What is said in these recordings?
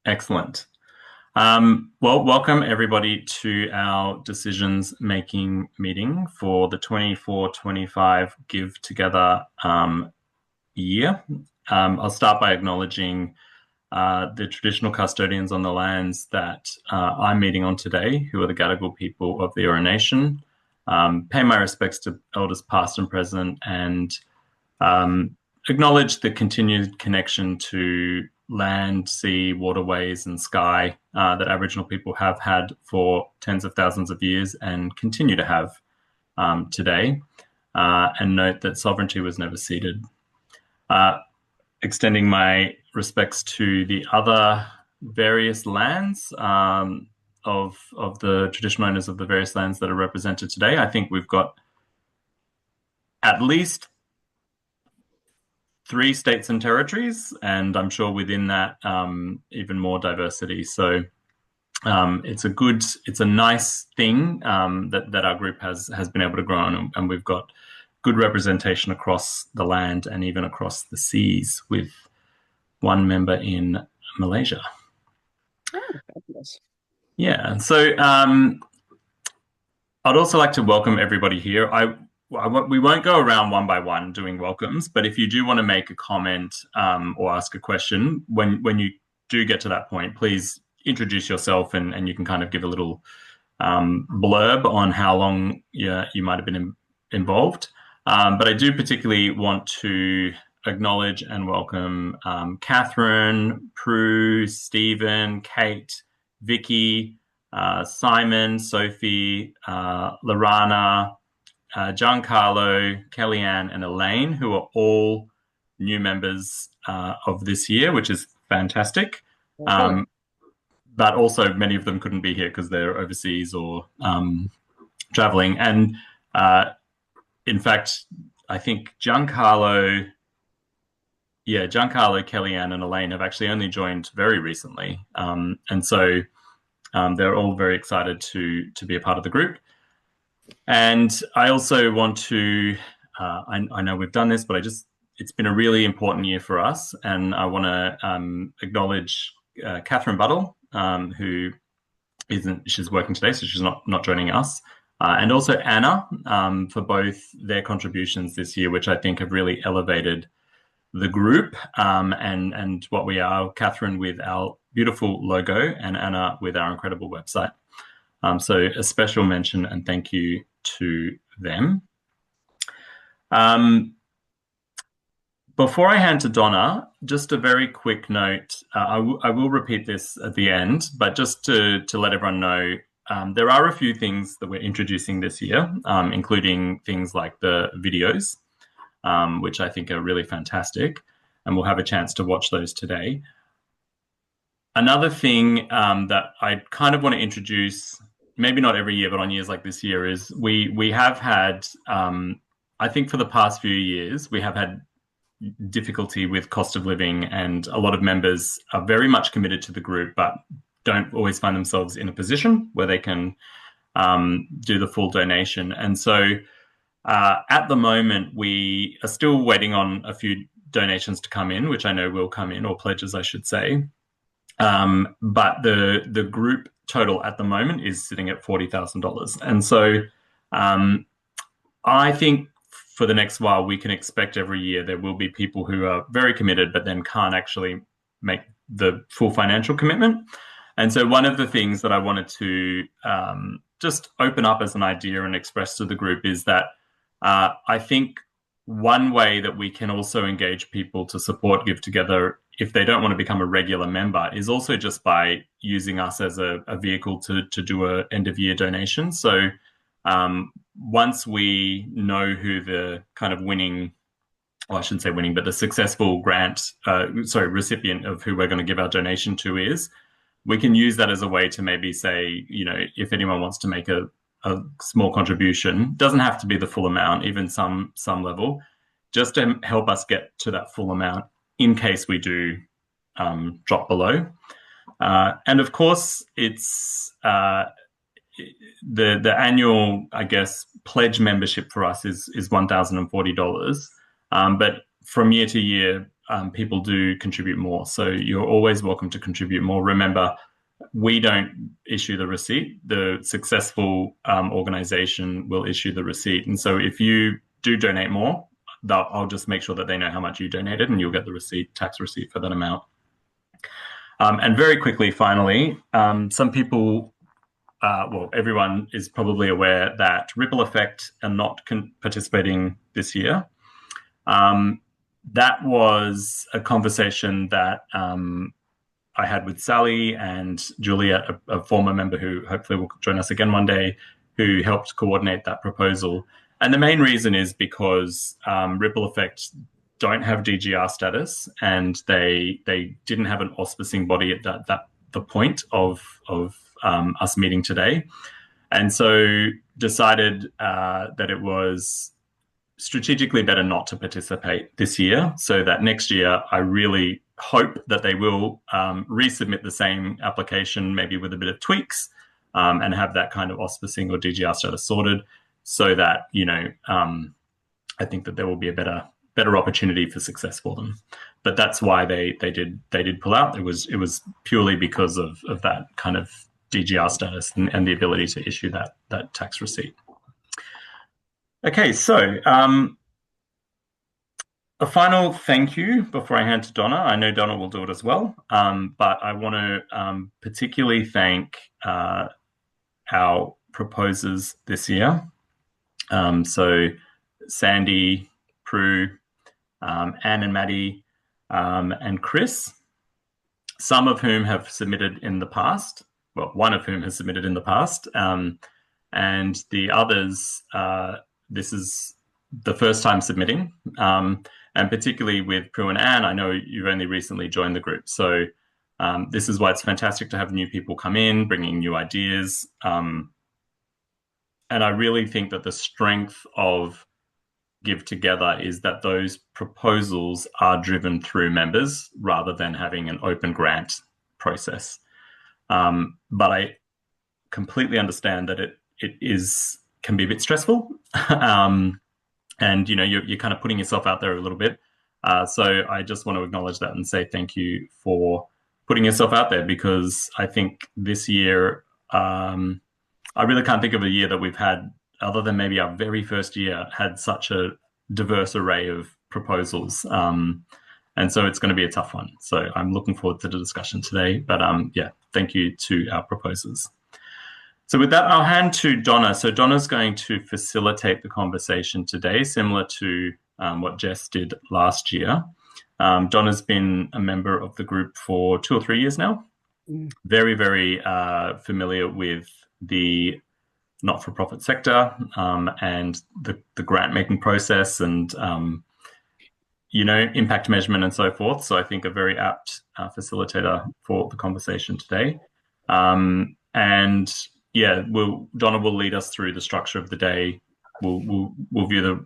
Excellent. Well, welcome everybody to our decisions making meeting for the 24-25 Give Together year. I'll start by acknowledging the traditional custodians on the lands that I'm meeting on today, who are the Gadigal people of the Eora Nation. Pay my respects to elders past and present, and acknowledge the continued connection to land, sea, waterways, and sky that Aboriginal people have had for tens of thousands of years and continue to have today. And note that sovereignty was never ceded. Extending my respects to the other various lands of the traditional owners of the various lands that are represented today. I think we've got at least 3 states and territories, and I'm sure within that even more diversity. So it's a nice thing that our group has been able to grow on, and we've got good representation across the land and even across the seas, with one member in Malaysia. Oh, fabulous. Yeah, so I'd also like to welcome everybody here. We won't go around one by one doing welcomes, but if you do want to make a comment or ask a question, when you do get to that point, please introduce yourself and you can kind of give a little blurb on how long you might have been involved. But I do particularly want to acknowledge and welcome Catherine, Prue, Stephen, Kate, Vicky, Simon, Sophie, Lorana, Giancarlo, Kellyanne, and Elaine, who are all new members of this year, which is fantastic. But also many of them couldn't be here because they're overseas or traveling. And in fact, I think Giancarlo, Kellyanne, and Elaine have actually only joined very recently. And so they're all very excited to be a part of the group. And I also want to, I know we've done this, but it's been a really important year for us. And I want to acknowledge Catherine Buttle, who she's working today, so she's not joining us. And also Anna, for both their contributions this year, which I think have really elevated the group and what we are. Catherine with our beautiful logo and Anna with our incredible website. So a special mention and thank you to them. Before I hand to Donna, just a very quick note. I will repeat this at the end, but just to let everyone know, there are a few things that we're introducing this year, including things like the videos, which I think are really fantastic, and we'll have a chance to watch those today. Another thing that I kind of want to introduce, maybe not every year, but on years like this year, is we have had, I think for the past few years, we have had difficulty with cost of living, and a lot of members are very much committed to the group, but don't always find themselves in a position where they can do the full donation. And so at the moment, we are still waiting on a few donations to come in, which I know will come in, or pledges, I should say. But the group total at the moment is sitting at $40,000. And so I think for the next while, we can expect every year there will be people who are very committed, but then can't actually make the full financial commitment. And so one of the things that I wanted to just open up as an idea and express to the group is that I think one way that we can also engage people to support Give Together, if they don't want to become a regular member, is also just by using us as a vehicle to do a end of year donation. So once we know who the kind of winning, well, I shouldn't say winning, but the successful recipient of who we're going to give our donation to is, we can use that as a way to maybe say, if anyone wants to make a small contribution, doesn't have to be the full amount, even some level, just to help us get to that full amount in case we do drop below. And of course, it's the annual, I guess, pledge membership for us is $1,040. But from year to year, people do contribute more. So you're always welcome to contribute more. Remember, we don't issue the receipt. The successful organization will issue the receipt. And so if you do donate more, I'll just make sure that they know how much you donated, and you'll get the receipt, tax receipt for that amount. And very quickly, finally, some people, well, everyone is probably aware that Ripple Effect are not participating this year. That was a conversation that I had with Sally and Julia, a former member who hopefully will join us again one day, who helped coordinate that proposal. And the main reason is because Ripple Effect don't have DGR status, and they didn't have an auspicing body at the point of us meeting today, and so decided that it was strategically better not to participate this year, so that next year I really hope that they will resubmit the same application, maybe with a bit of tweaks, and have that kind of auspicing or DGR status sorted, so that I think that there will be a better opportunity for success for them. But that's why they did pull out. It was purely because of that kind of DGR status and the ability to issue that tax receipt. Okay, so a final thank you before I hand to Donna. I know Donna will do it as well, but I want to particularly thank our proposers this year. So Sandy, Prue, Anne and Maddie, and Chris, some of whom have submitted in the past. Well, one of whom has submitted in the past, and the others, this is the first time submitting. And particularly with Prue and Anne, I know you've only recently joined the group. So this is why it's fantastic to have new people come in, bringing new ideas. And I really think that the strength of Give Together is that those proposals are driven through members rather than having an open grant process. But I completely understand that it can be a bit stressful. And you're kind of putting yourself out there a little bit. So I just want to acknowledge that and say thank you for putting yourself out there, because I think this year, I really can't think of a year that we've had, other than maybe our very first year, had such a diverse array of proposals. And so it's going to be a tough one. So I'm looking forward to the discussion today. But yeah, thank you to our proposers. So with that, I'll hand to Donna. So Donna's going to facilitate the conversation today, similar to what Jess did last year. Donna's been a member of the group for 2 or 3 years now. Very, very familiar with the not-for-profit sector and the grant-making process and, impact measurement and so forth. So I think a very apt facilitator for the conversation today. And yeah, Donna will lead us through the structure of the day. We'll view the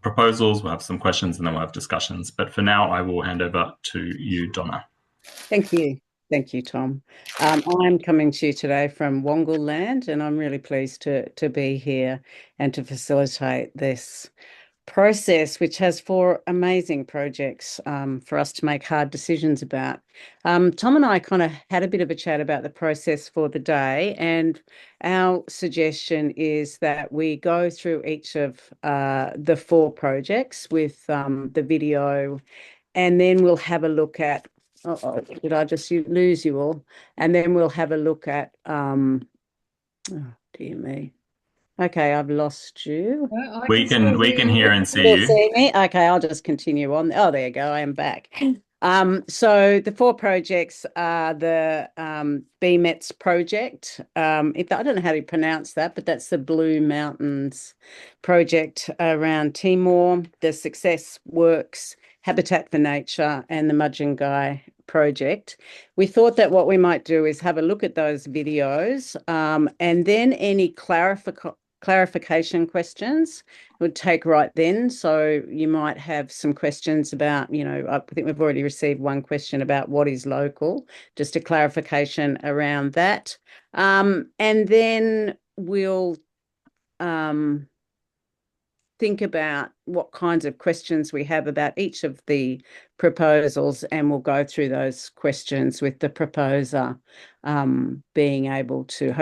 proposals, we'll have some questions, and then we'll have discussions. But for now, I will hand over to you, Donna. Thank you. Thank you, Tom. I'm coming to you today from Wongal land, and I'm really pleased to be here and to facilitate this process, which has 4 amazing projects for us to make hard decisions about. Tom and I kind of had a bit of a chat about the process for the day, and our suggestion is that we go through each of the 4 projects with the video, and then we'll have a look at, did I just lose you all? And then we'll have a look at, oh, dear me. Okay, I've lost you. We can hear and see you. See me? Okay, I'll just continue on. Oh, there you go. I am back. So the 4 projects are the BMETS project. I don't know how to pronounce that, but that's the Blue Mountains project around Timor, the Success Works, Habitat for Nature, and the Mudjingai project. We thought that what we might do is have a look at those videos, and then any clarification questions would take right then. So you might have some questions about, I think we've already received one question about what is local, just a clarification around that. And then we'll, think about what kinds of questions we have about each of the proposals, and we'll go through those questions with the proposer hopefully being able to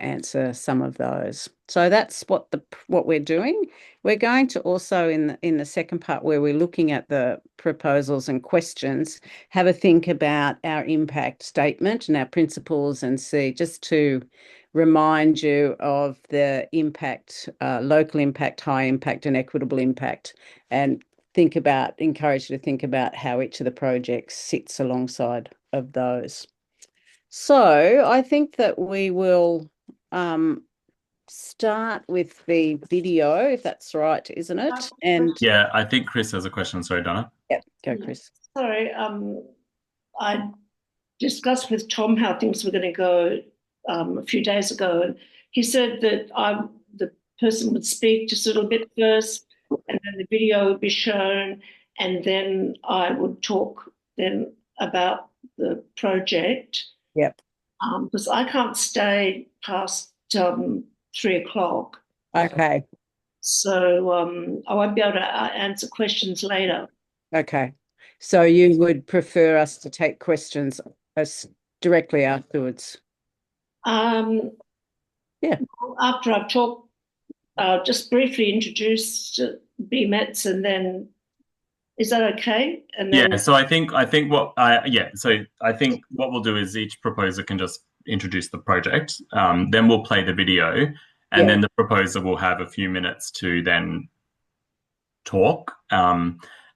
answer some of those. So that's what we're doing. We're going to also in the second part, where we're looking at the proposals and questions, have a think about our impact statement and our principles, and see, just to remind you of the impact, local impact, high impact, and equitable impact, and encourage you to think about how each of the projects sits alongside of those. So I think that we will start with the video, if that's right, isn't it? And yeah, I think Chris has a question. Sorry, Donna. yeah, go, Chris. Sorry, I discussed with Tom how things were going to go a few days ago, and he said that the person would speak just a little bit first, and then the video would be shown, and then I would talk then about the project. Yep. Because I can't stay past 3:00. Okay. So I won't be able to answer questions later. Okay. So you would prefer us to take questions directly afterwards? Yeah. After I've talked, just briefly introduced BMETS, and then is that okay? And then yeah. So I think what we'll do is each proposer can just introduce the project. Then we'll play the video, and then the proposer will have a few minutes to then talk.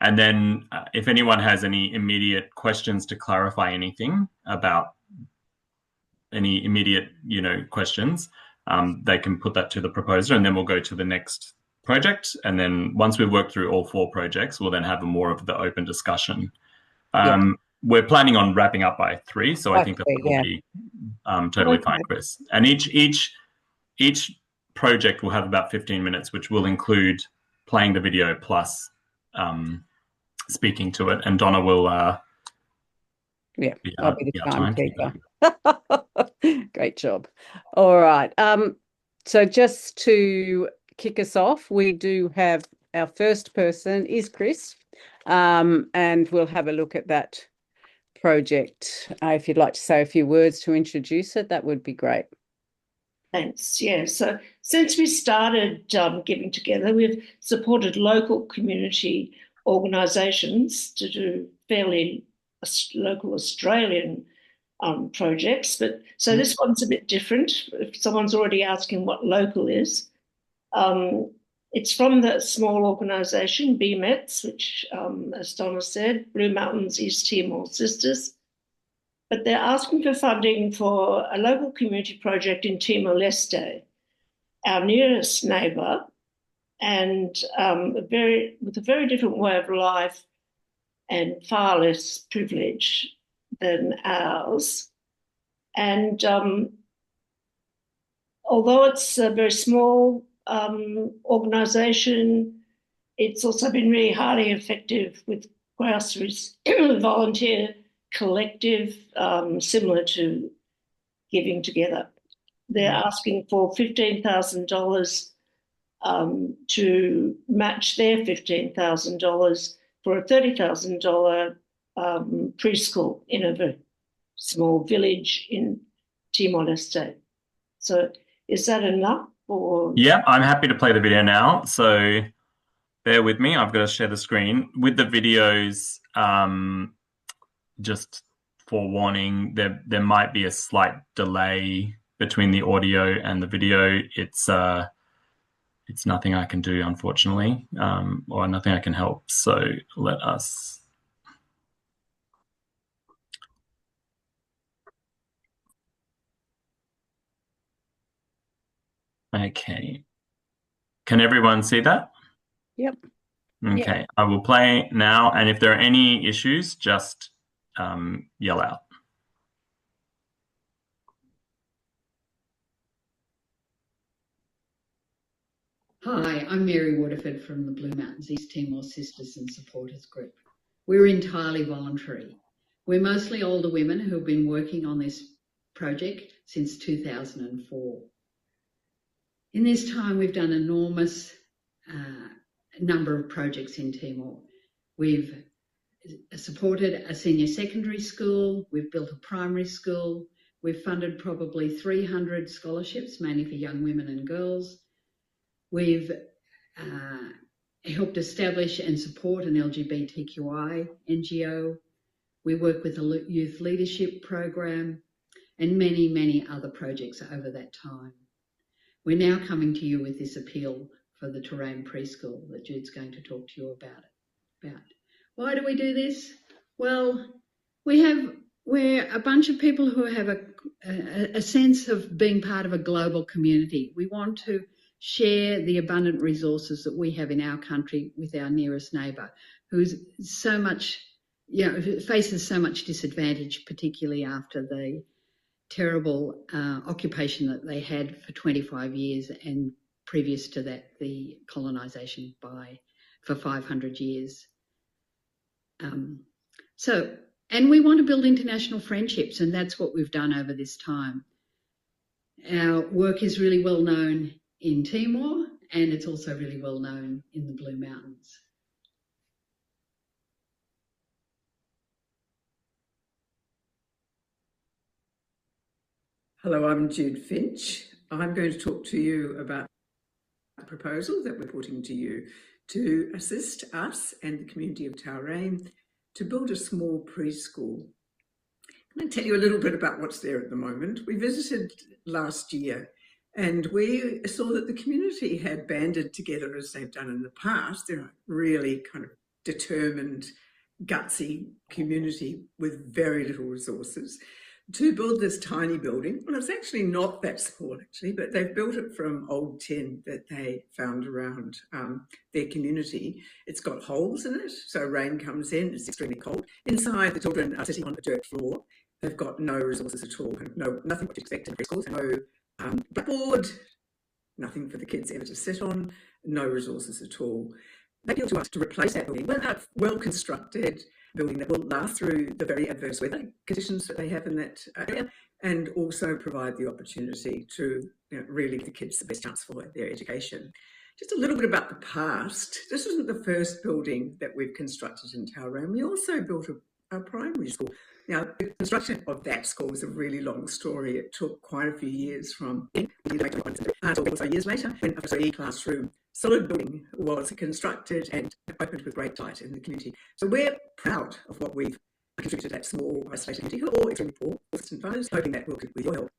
And then if anyone has any immediate questions to clarify anything about any immediate, questions, they can put that to the proposer, and then we'll go to the next project. And then once we've worked through all 4 projects, we'll then have more of the open discussion. We're planning on wrapping up by 3, so I think that will be totally fine, Chris. And each project will have about 15 minutes, which will include playing the video plus speaking to it. And Donna will I'll be the timekeeper. Great job. All right. So just to kick us off, we do have our first person is Chris, and we'll have a look at that project. If you'd like to say a few words to introduce it, that would be great. Thanks. Yeah. So since we started Giving Together, we've supported local community organisations to do fairly local Australian projects. But so this one's a bit different. If someone's already asking what local is, it's from the small organisation BMETS, which, as Donna said, Blue Mountains East Timor Sisters. But they're asking for funding for a local community project in Timor-Leste, our nearest neighbour, and with a very different way of life and far less privilege than ours. And although it's a very small organisation, it's also been really highly effective with grassroots volunteer collective, similar to Giving Together. They're asking for $15,000 to match their $15,000 for a $30,000 preschool in a very small village in Timor-Leste. So is that enough? Or yeah, I'm happy to play the video now. So bear with me. I've got to share the screen. With the videos, just forewarning, there might be a slight delay between the audio and the video. It's nothing I can do, unfortunately, or nothing I can help. So let us. Okay. Can everyone see that? Yep. Okay. Yep. I will play now, and if there are any issues, just yell out. Hi, I'm Mary Waterford from the Blue Mountains East Timor Sisters and Supporters Group. We're entirely voluntary. We're mostly older women who have been working on this project since 2004. In this time, we've done enormous number of projects in Timor. We've supported a senior secondary school, we've built a primary school, we've funded probably 300 scholarships, mainly for young women and girls. We've helped establish and support an LGBTQI NGO. We work with a youth leadership program and many, many other projects over that time. We're now coming to you with this appeal for the Terrain Preschool that Jude's going to talk to you about. Why do we do this? Well, we're a bunch of people who have a sense of being part of a global community. We want to share the abundant resources that we have in our country with our nearest neighbour, who's so much, who faces so much disadvantage, particularly after the terrible occupation that they had for 25 years, and previous to that, the colonisation for 500 years. And we want to build international friendships, and that's what we've done over this time. Our work is really well known in Timor, and it's also really well known in the Blue Mountains. Hello, I'm Jude Finch. I'm going to talk to you about a proposal that we're putting to you to assist us and the community of Terrain to build a small preschool. I'm going to tell you a little bit about what's there at the moment. We visited last year and we saw that the community had banded together as they've done in the past. They're a really kind of determined, gutsy community with very little resources to build this tiny building. Well, it's actually not that small, actually, but they've built it from old tin that they found around their community. It's got holes in it, so rain comes in, it's extremely cold. Inside, the children are sitting on the dirt floor. They've got no resources at all, nothing what you expect in preschools, no blackboard, nothing for the kids ever to sit on, no resources at all. They appeal to us to replace that building with a well-constructed building that will last through the very adverse weather conditions that they have in that area, and also provide the opportunity to really give the kids the best chance for their education. Just a little bit about the past. This isn't the first building that we've constructed in Terrain. We also built a primary school. Now, the construction of that school was a really long story. It took quite a few years from until years later, when a 3-classroom solid building was constructed and opened with great delight in the community. So we're proud of what we've contributed to that small isolated community, who are all extremely poor, and fathers, hoping that we'll, with your help,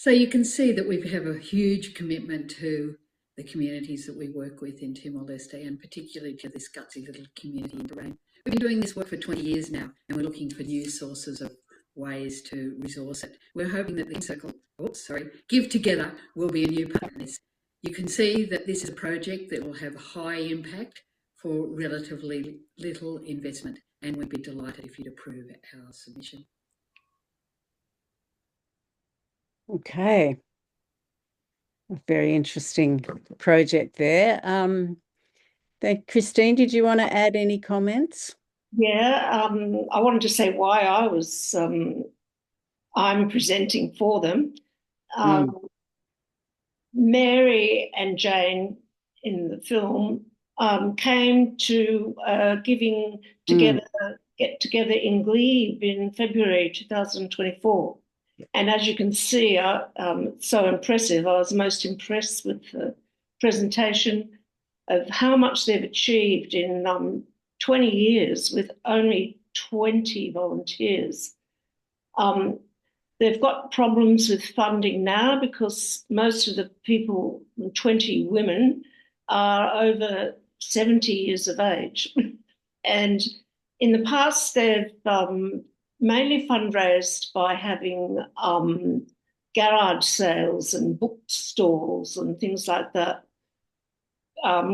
So you can see that we have a huge commitment to the communities that we work with in Timor-Leste, and particularly to this gutsy little community in Terrain. We've been doing this work for 20 years now, and we're looking for new sources of ways to resource it. We're hoping that the Give Together will be a new part in this. You can see that this is a project that will have high impact for relatively little investment, and we'd be delighted if you'd approve our submission. Okay. A very interesting project there. Christine, did you want to add any comments? Yeah, I wanted to say why I'm presenting for them. Mary and Jane in the film came to get together in Glebe in February 2024. And as you can see, it's so impressive. I was most impressed with the presentation of how much they've achieved in 20 years with only 20 volunteers. They've got problems with funding now because most of the people, 20 women, are over 70 years of age. And in the past, they've mainly fundraised by having garage sales and bookstores and things like that,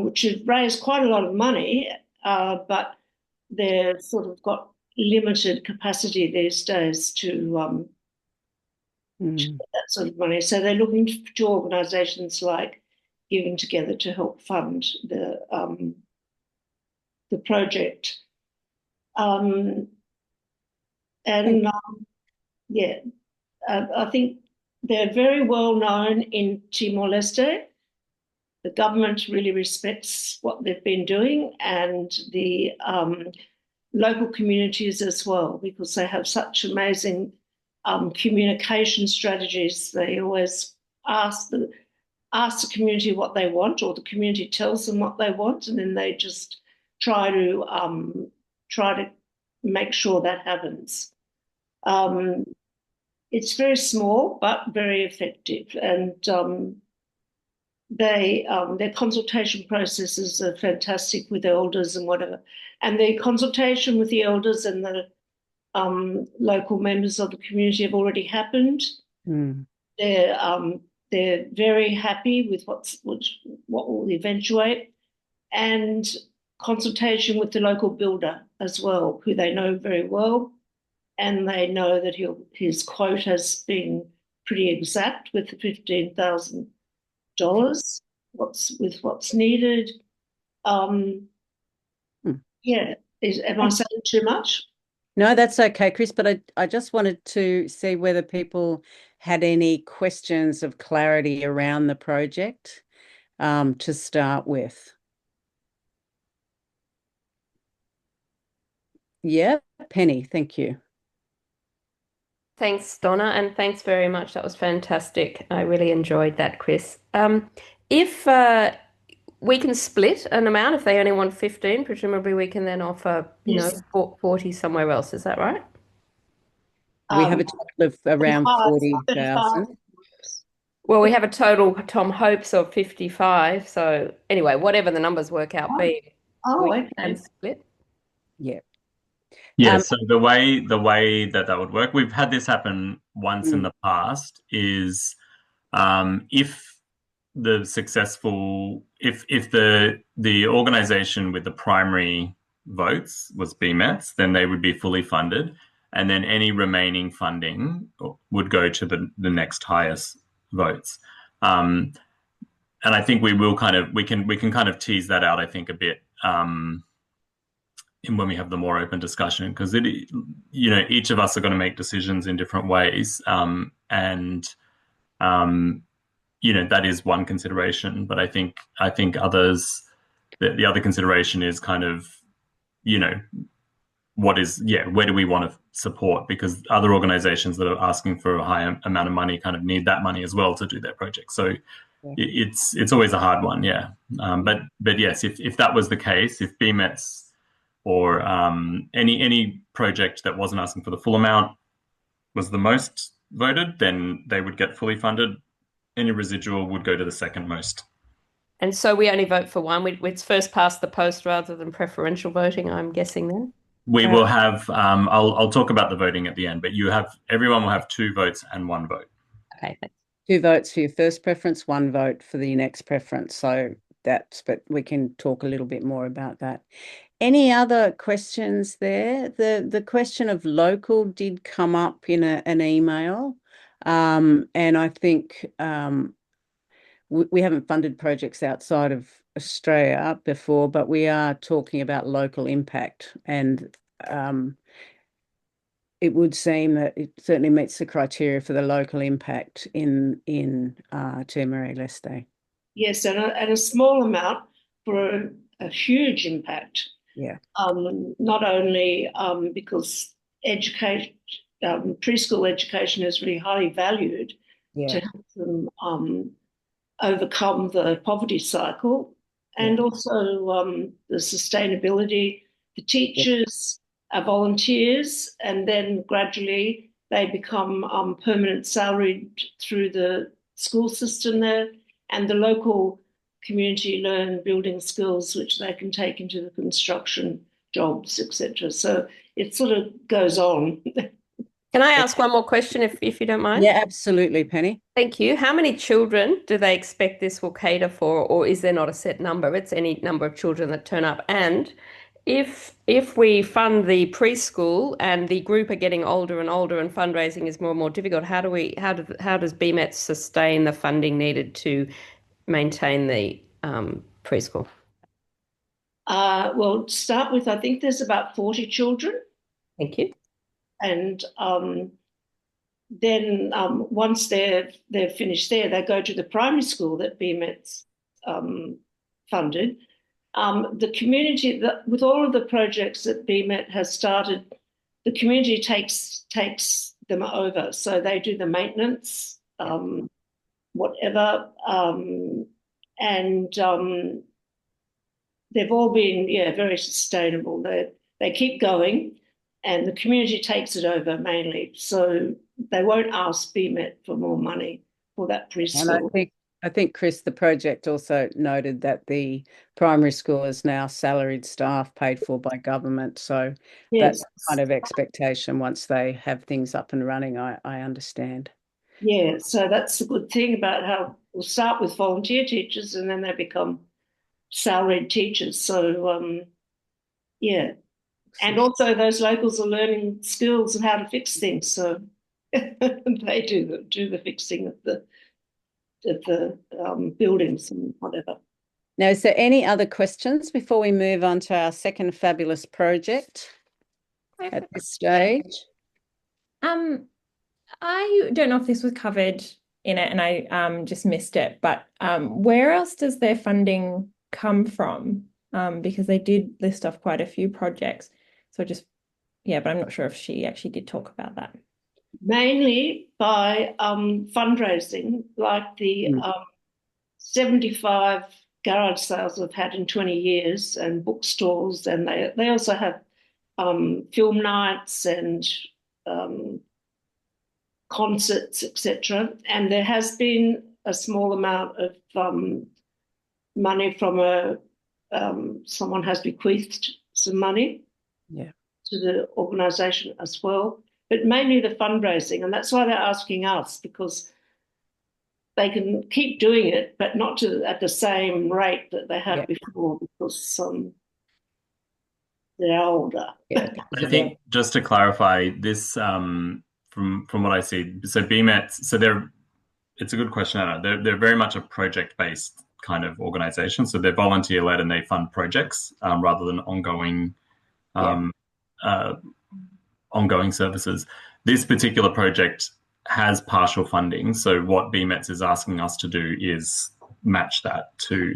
which have raised quite a lot of money, but they've sort of got limited capacity these days to get that sort of money. So they're looking to organisations like Giving Together to help fund the project. I think they're very well known in Timor-Leste. The government really respects what they've been doing, and the local communities as well, because they have such amazing communication strategies. They always ask the community what they want, or the community tells them what they want, and then they just try to make sure that happens. It's very small but very effective, and their consultation processes are fantastic with elders and whatever. And the consultation with the elders and the local members of the community have already happened. They're very happy with what will eventuate, and consultation with the local builder as well, who they know very well, and they know that his quote has been pretty exact with the $15,000. What's needed. Yeah, am I saying too much? No, that's okay, Chris, but I just wanted to see whether people had any questions of clarity around the project to start with. Yeah, Penny, thank you. Thanks, Donna, and thanks very much. That was fantastic. I really enjoyed that, Chris. If we can split an amount, if they only want 15, presumably we can then offer, Yes. 40 somewhere else. Is that right? We have a total of around 40,000. Well, we have a total, Tom hopes, of 55. So anyway, whatever the numbers work out be, we can split. Yeah. Yeah, so the way that would work, we've had this happen once in the past, is if the organization with the primary votes was BMETS, then they would be fully funded, and then any remaining funding would go to the next highest votes. And I think we can kind of tease that out, I think, a bit when we have the more open discussion, because each of us are going to make decisions in different ways, and that is one consideration. But I think others, the other consideration is kind of where do we want to support, because other organizations that are asking for a high amount of money kind of need that money as well to do their project. So it's always a hard one, but yes, if that was the case, if BMETS or any project that wasn't asking for the full amount was the most voted, then they would get fully funded. Any residual would go to the second most. And so we only vote for one. It's first past the post rather than preferential voting, I'm guessing then? We will have, I'll talk about the voting at the end, but everyone will have 2 votes and 1 vote. Okay, thanks. 2 votes for your first preference, 1 vote for the next preference. So but we can talk a little bit more about that. Any other questions there? The question of local did come up in an email, and I think we haven't funded projects outside of Australia before, but we are talking about local impact, and it would seem that it certainly meets the criteria for the local impact in Timor-Leste. Yes, and a small amount for a huge impact. Yeah. Not only because preschool education is really highly valued to help them overcome the poverty cycle, and also the sustainability. The teachers are volunteers, and then gradually they become permanent salaried through the school system there, and the local community learn building skills which they can take into the construction jobs, etc. So it sort of goes on. Can I ask one more question if you don't mind? Yeah, absolutely, Penny. Thank you. How many children do they expect this will cater for, or is there not a set number? It's any number of children that turn up. And if we fund the preschool and the group are getting older and older and fundraising is more and more difficult, how does BMET sustain the funding needed to maintain the preschool? Well, to start with, I think there's about 40 children. Thank you. And then once they're finished there, they go to the primary school that BMET's funded. The community, with all of the projects that BMET has started, the community takes them over. So they do the maintenance, whatever, and they've all been, very sustainable. They keep going, and the community takes it over mainly. So they won't ask BMET for more money for that preschool. And I think, Chris, the project also noted that the primary school is now salaried staff paid for by government. So that's kind of expectation once they have things up and running, I understand. Yeah, so that's the good thing about how we'll start with volunteer teachers and then they become salaried teachers. So, and also those locals are learning skills and how to fix things. So they do the fixing of the buildings and whatever. Now, is there any other questions before we move on to our second fabulous project at this stage? I don't know if this was covered in it and I just missed it, but where else does their funding come from? Because they did list off quite a few projects. So but I'm not sure if she actually did talk about that. Mainly by fundraising, like the 75 garage sales we've had in 20 years and bookstores, and they also have film nights and concerts, etc. And there has been a small amount of money from someone has bequeathed some money to the organisation as well. But mainly the fundraising, and that's why they're asking us, because they can keep doing it, but not at the same rate that they had before, because they're older. I think just to clarify this, from what I see, so BMET, it's a good question, Anna. They're very much a project-based kind of organisation, so they're volunteer-led and they fund projects rather than ongoing services. This particular project has partial funding, so what BMET is asking us to do is match that to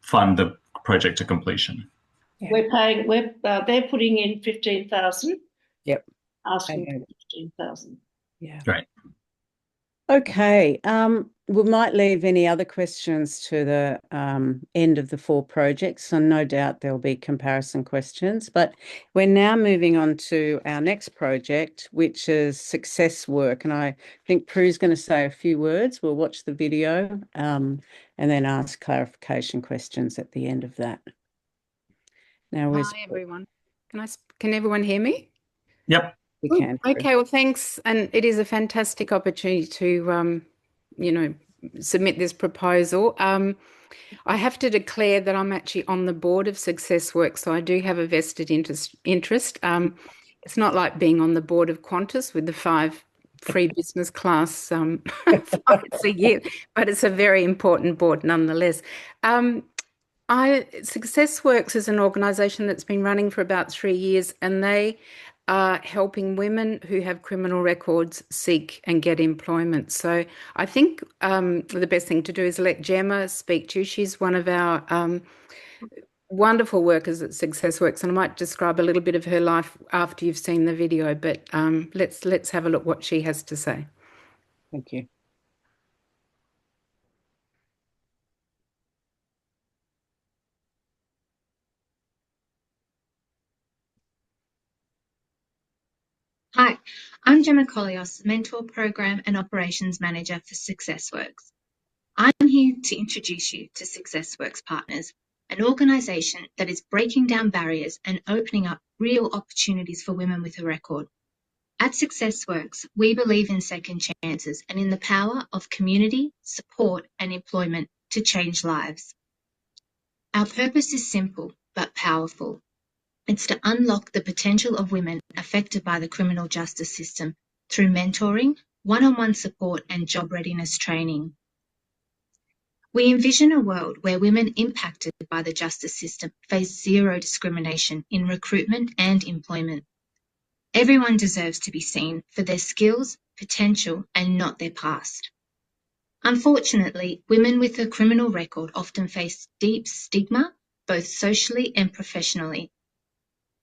fund the project to completion. We're paying. They're putting in 15,000. Yep. Asking for 15,000. Yeah. Great. Okay. We might leave any other questions to the end of the 4 projects, and no doubt there'll be comparison questions. But we're now moving on to our next project, which is success work. And I think Prue's going to say a few words. We'll watch the video and then ask clarification questions at the end of that. Now, hi everyone. Can everyone hear me? Yep. We can. Okay, well, thanks. And it is a fantastic opportunity to, submit this proposal. I have to declare that I'm actually on the board of SuccessWorks, so I do have a vested interest. It's not like being on the board of Qantas with the 5 free business class flights a year, but it's a very important board nonetheless. SuccessWorks is an organisation that's been running for about 3 years, and they are helping women who have criminal records seek and get employment. So I think the best thing to do is let Gemma speak to you. She's one of our wonderful workers at SuccessWorks, and I might describe a little bit of her life after you've seen the video, but let's have a look what she has to say. Thank you. Hi, I'm Gemma Collios, Mentor Program and Operations Manager for SuccessWorks. I'm here to introduce you to SuccessWorks Partners, an organisation that is breaking down barriers and opening up real opportunities for women with a record. At SuccessWorks, we believe in second chances and in the power of community, support and employment to change lives. Our purpose is simple but powerful. It's to unlock the potential of women affected by the criminal justice system through mentoring, one-on-one support and job readiness training. We envision a world where women impacted by the justice system face zero discrimination in recruitment and employment. Everyone deserves to be seen for their skills, potential and not their past. Unfortunately, women with a criminal record often face deep stigma, both socially and professionally.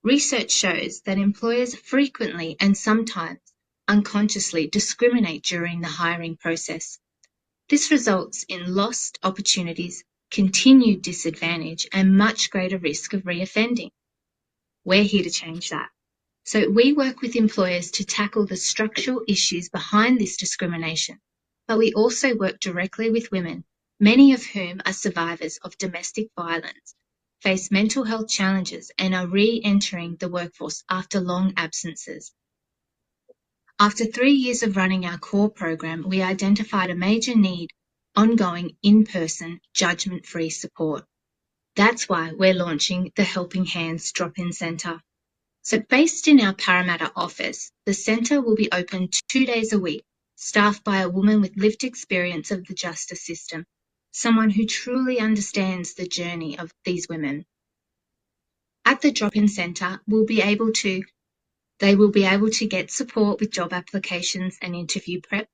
Research shows that employers frequently and sometimes unconsciously discriminate during the hiring process. This results in lost opportunities, continued disadvantage, and much greater risk of reoffending. We're here to change that. So we work with employers to tackle the structural issues behind this discrimination, but we also work directly with women, many of whom are survivors of domestic violence, face mental health challenges and are re-entering the workforce after long absences. After 3 years of running our core program, we identified a major need: ongoing in-person, judgment-free support. That's why we're launching the Helping Hands Drop-In Centre. So based in our Parramatta office, the centre will be open 2 days a week, staffed by a woman with lived experience of the justice system, someone who truly understands the journey of these women. At the drop-in centre, they will be able to get support with job applications and interview prep,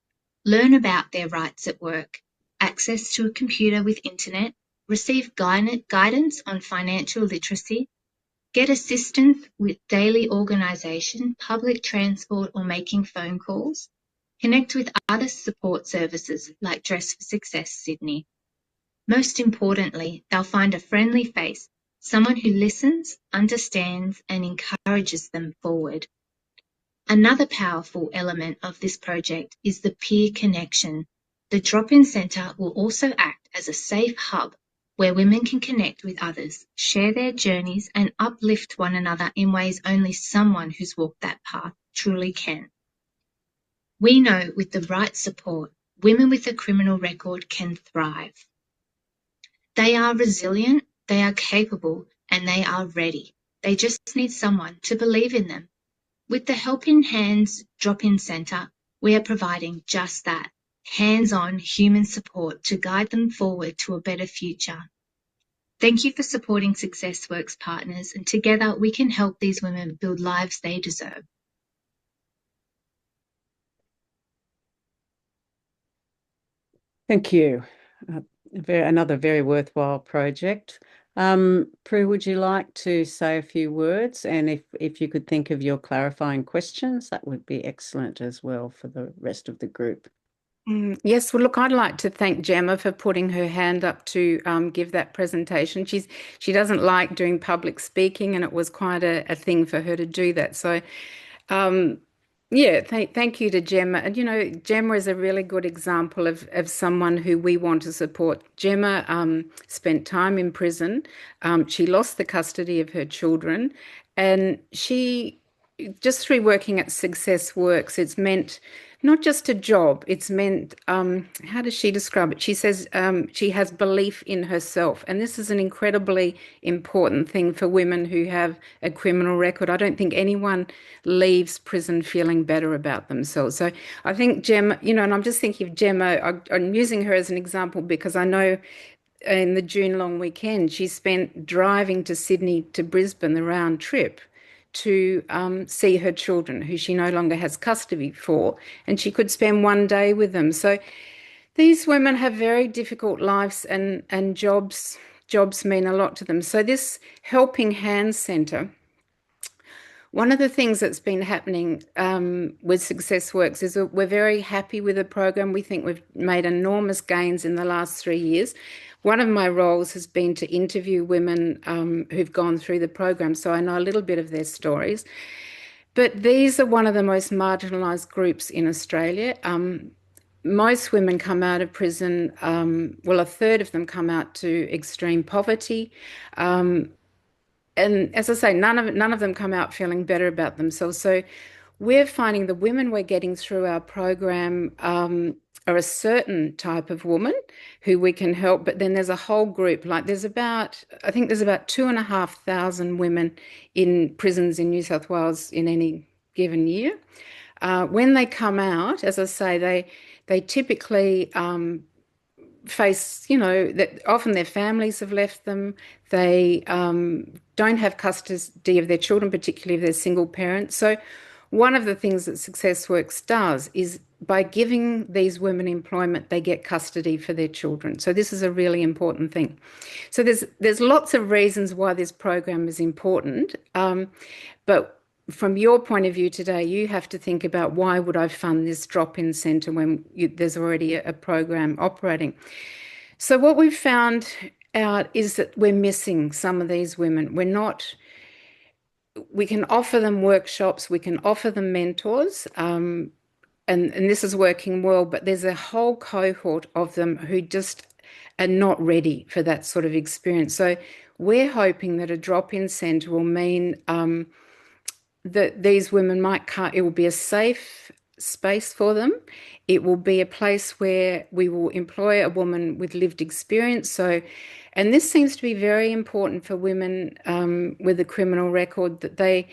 learn about their rights at work, access to a computer with internet, receive guidance on financial literacy, get assistance with daily organisation, public transport or making phone calls, connect with other support services like Dress for Success Sydney. Most importantly, they'll find a friendly face, someone who listens, understands and encourages them forward. Another powerful element of this project is the peer connection. The drop-in centre will also act as a safe hub where women can connect with others, share their journeys and uplift one another in ways only someone who's walked that path truly can. We know with the right support, women with a criminal record can thrive. They are resilient, they are capable, and they are ready. They just need someone to believe in them. With the Helping Hands Drop-In Centre, we are providing just that, hands-on human support to guide them forward to a better future. Thank you for supporting SuccessWorks Partners, and together we can help these women build lives they deserve. Thank you. Another very worthwhile project. Prue, would you like to say a few words? And if you could think of your clarifying questions, that would be excellent as well for the rest of the group. Yes, well, look, I'd like to thank Gemma for putting her hand up to give that presentation. She doesn't like doing public speaking, and it was quite a thing for her to do that. So, yeah, thank you to Gemma. And, you know, Gemma is a really good example of someone who we want to support. Gemma spent time in prison. She lost the custody of her children, and she, just through working at SuccessWorks, it's meant not just a job. It's meant, how does she describe it? She says she has belief in herself. And this is an incredibly important thing for women who have a criminal record. I don't think anyone leaves prison feeling better about themselves. So I think Gemma, and I'm just thinking of Gemma, I'm using her as an example because I know in the June long weekend, she spent driving to Sydney to Brisbane, the round trip, to see her children, who she no longer has custody for, and she could spend one day with them. So these women have very difficult lives, and jobs mean a lot to them. So this Helping Hands Centre, one of the things that's been happening with SuccessWorks is that we're very happy with the program. We think we've made enormous gains in the last 3 years. One of my roles has been to interview women who've gone through the program, so I know a little bit of their stories. But these are one of the most marginalised groups in Australia. Most women come out of prison, well, a third of them come out to extreme poverty. And as I say, none of them come out feeling better about themselves. So we're finding the women we're getting through our program are a certain type of woman who we can help, but then there's a whole group, I think there's about 2,500 women in prisons in New South Wales in any given year. When they come out, as I say, they typically face, that often their families have left them. They don't have custody of their children, particularly if they're single parents. So one of the things that SuccessWorks does is by giving these women employment, they get custody for their children. So this is a really important thing. So there's lots of reasons why this program is important. But from your point of view today, you have to think about, why would I fund this drop-in centre when there's already a program operating? So what we've found out is that we're missing some of these women. We can offer them workshops, we can offer them mentors, and this is working well, but there's a whole cohort of them who just are not ready for that sort of experience. So we're hoping that a drop-in centre will mean that these women it will be a safe space for them. It will be a place where we will employ a woman with lived experience. And this seems to be very important for women with a criminal record, that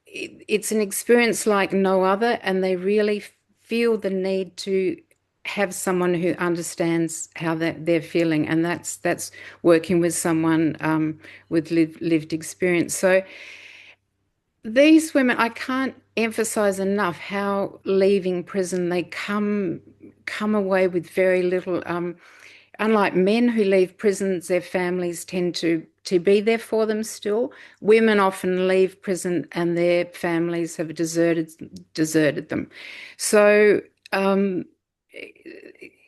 it's an experience like no other, and they really feel the need to have someone who understands how they're feeling, and that's working with someone with lived experience. So these women, I can't emphasize enough how leaving prison, they come away with very little. Unlike men who leave prisons, their families tend to be there for them still. Women often leave prison and their families have deserted them. So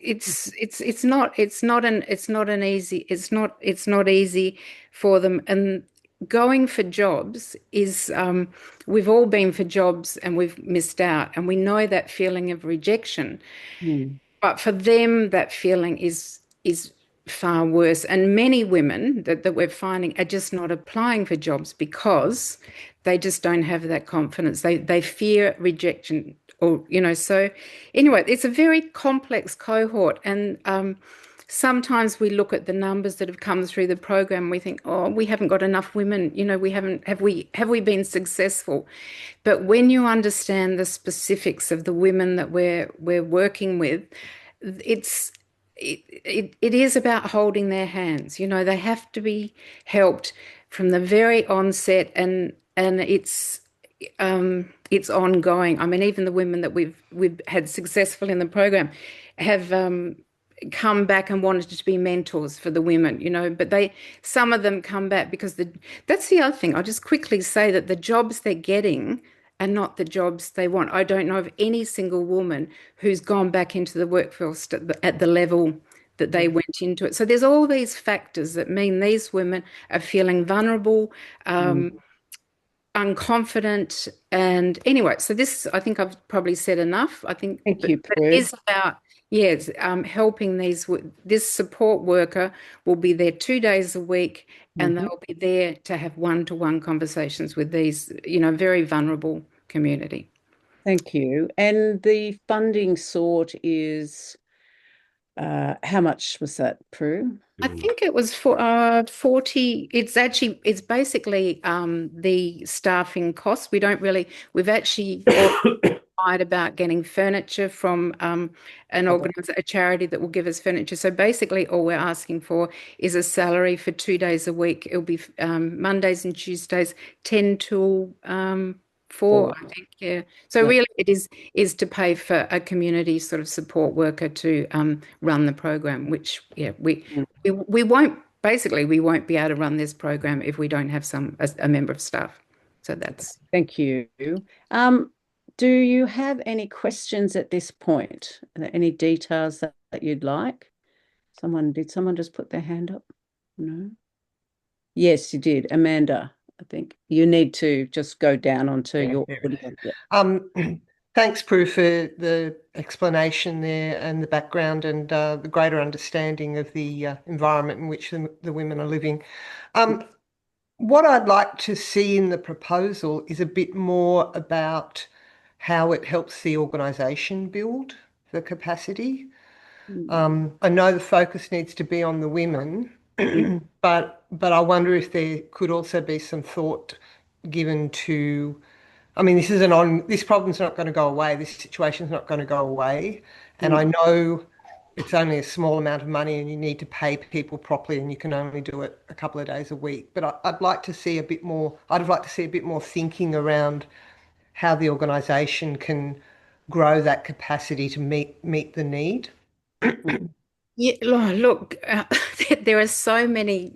it's not easy for them. And going for jobs is, we've all been for jobs and we've missed out, and we know that feeling of rejection. But for them, that feeling is far worse. And many women that we're finding are just not applying for jobs because they just don't have that confidence. They fear rejection, or so anyway, it's a very complex cohort. And sometimes we look at the numbers that have come through the program and we think, oh, we haven't got enough women, have we been successful? But when you understand the specifics of the women that we're working with, it is about holding their hands. They have to be helped from the very onset, and it's ongoing. I mean, even the women that we've had successful in the program have come back and wanted to be mentors for the women, but some of them come back because that's the other thing. I'll just quickly say that the jobs they're getting are not the jobs they want. I don't know of any single woman who's gone back into the workforce at the level that they went into it. So there's all these factors that mean these women are feeling vulnerable, unconfident. And anyway, so this, I think I've probably said enough. I think Thank you, but it is about, helping this support worker will be there 2 days a week, and they'll be there to have one-to-one conversations with these, very vulnerable community. Thank you. And the funding sort is, how much was that, Prue? I think it was for 40. It's basically the staffing costs. We've actually inquired about getting furniture from a charity that will give us furniture. So basically all we're asking for is a salary for 2 days a week. It'll be Mondays and Tuesdays, 10 till 4, I think, yeah. So really it is to pay for a community sort of support worker to run the program, which we won't be able to run this program if we don't have a member of staff. So that's. Thank you. Do you have any questions at this point? Are there any details that you'd like? Did someone just put their hand up? No? Yes, you did. Amanda, I think you need to just go down onto your audio. Yeah. Thanks, Prue, for the explanation there and the background and the greater understanding of the environment in which the women are living. What I'd like to see in the proposal is a bit more about how it helps the organisation build the capacity. I know the focus needs to be on the women, but I wonder if there could also be some thought given to, I mean, this problem's not going to go away. This situation's not going to go away. And I know it's only a small amount of money and you need to pay people properly and you can only do it a couple of days a week. But I'd like to see a bit more thinking around how the organisation can grow that capacity to meet the need. Yeah, look, there are so many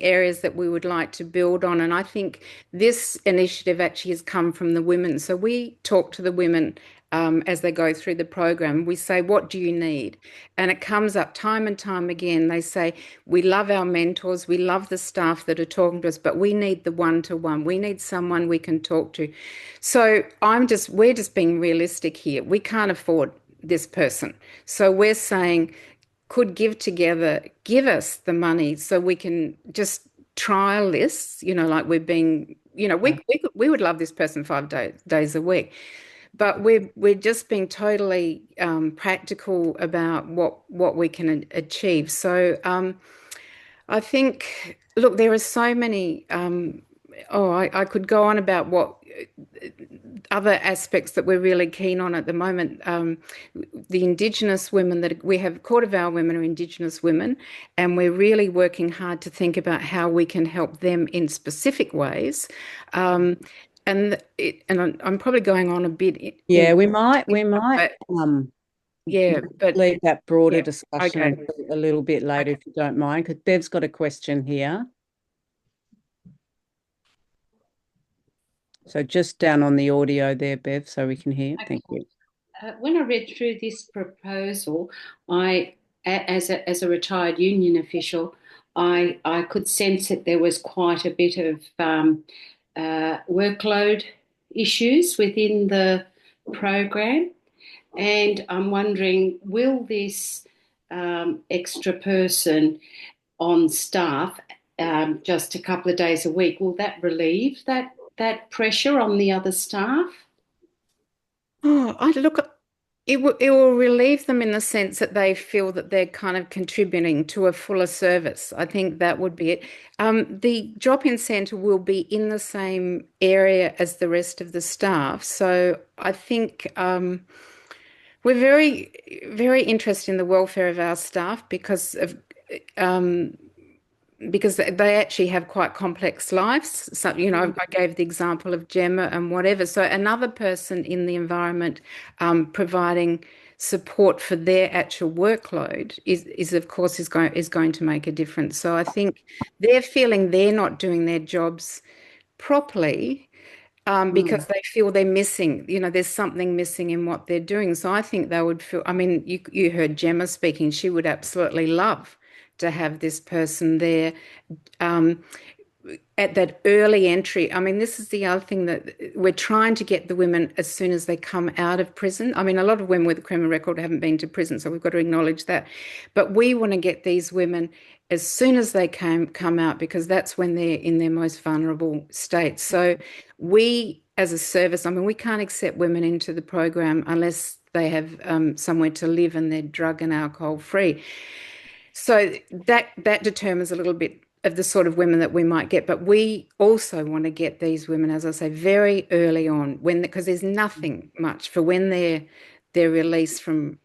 areas that we would like to build on, and I think this initiative actually has come from the women. So we talk to the women as they go through the program. We say, what do you need? And it comes up time and time again. They say, we love our mentors, we love the staff that are talking to us, but we need the one-to-one. We need someone we can talk to. So we're just being realistic here. We can't afford this person. So we're saying, could Give Together give us the money so we can just trial this, like we're being, we would love this person 5 days a week. But we're just being totally practical about what we can achieve. So I think, look, there are so many. I could go on about what other aspects that we're really keen on at the moment. The Indigenous women that we have, a quarter of our women are Indigenous women, and we're really working hard to think about how we can help them in specific ways. And I'm probably going on a bit. Yeah, we might. But leave that broader discussion a little bit later, if you don't mind, because Bev's got a question here. So just down on the audio there, Bev, so we can hear. Okay. Thank you. When I read through this proposal, as a retired union official, I could sense that there was quite a bit of workload issues within the program, and I'm wondering, will this extra person on staff, just a couple of days a week, will that relieve that pressure on the other staff? It will relieve them in the sense that they feel that they're kind of contributing to a fuller service. I think that would be it. The drop-in centre will be in the same area as the rest of the staff. So I think we're very, very interested in the welfare of our staff because they actually have quite complex lives. So, I gave the example of Gemma and whatever. So another person in the environment providing support for their actual workload is of course going to make a difference. So I think they're feeling they're not doing their jobs properly because they feel they're missing, there's something missing in what they're doing. So I think they would feel, I mean, you heard Gemma speaking, she would absolutely love to have this person there at that early entry. I mean, this is the other thing, that we're trying to get the women as soon as they come out of prison. I mean, a lot of women with a criminal record haven't been to prison, so we've got to acknowledge that. But we want to get these women as soon as they come out, because that's when they're in their most vulnerable state. So we as a service, I mean, we can't accept women into the program unless they have somewhere to live and they're drug and alcohol free. So that determines a little bit of the sort of women that we might get. But we also want to get these women, as I say, very early on, because there's nothing much for when they're released from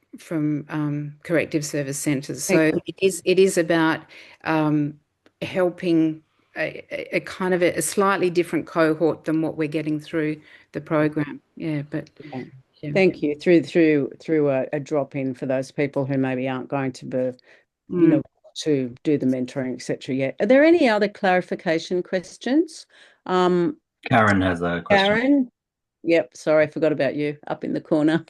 corrective service centres. So it is about helping a kind of a slightly different cohort than what we're getting through the program. Yeah, but yeah. Thank you. Through a drop in for those people who maybe aren't going to be, you know, to do the mentoring, etc. yet. Are there any other clarification questions? Karen has a question. Karen? Yep, sorry, I forgot about you up in the corner.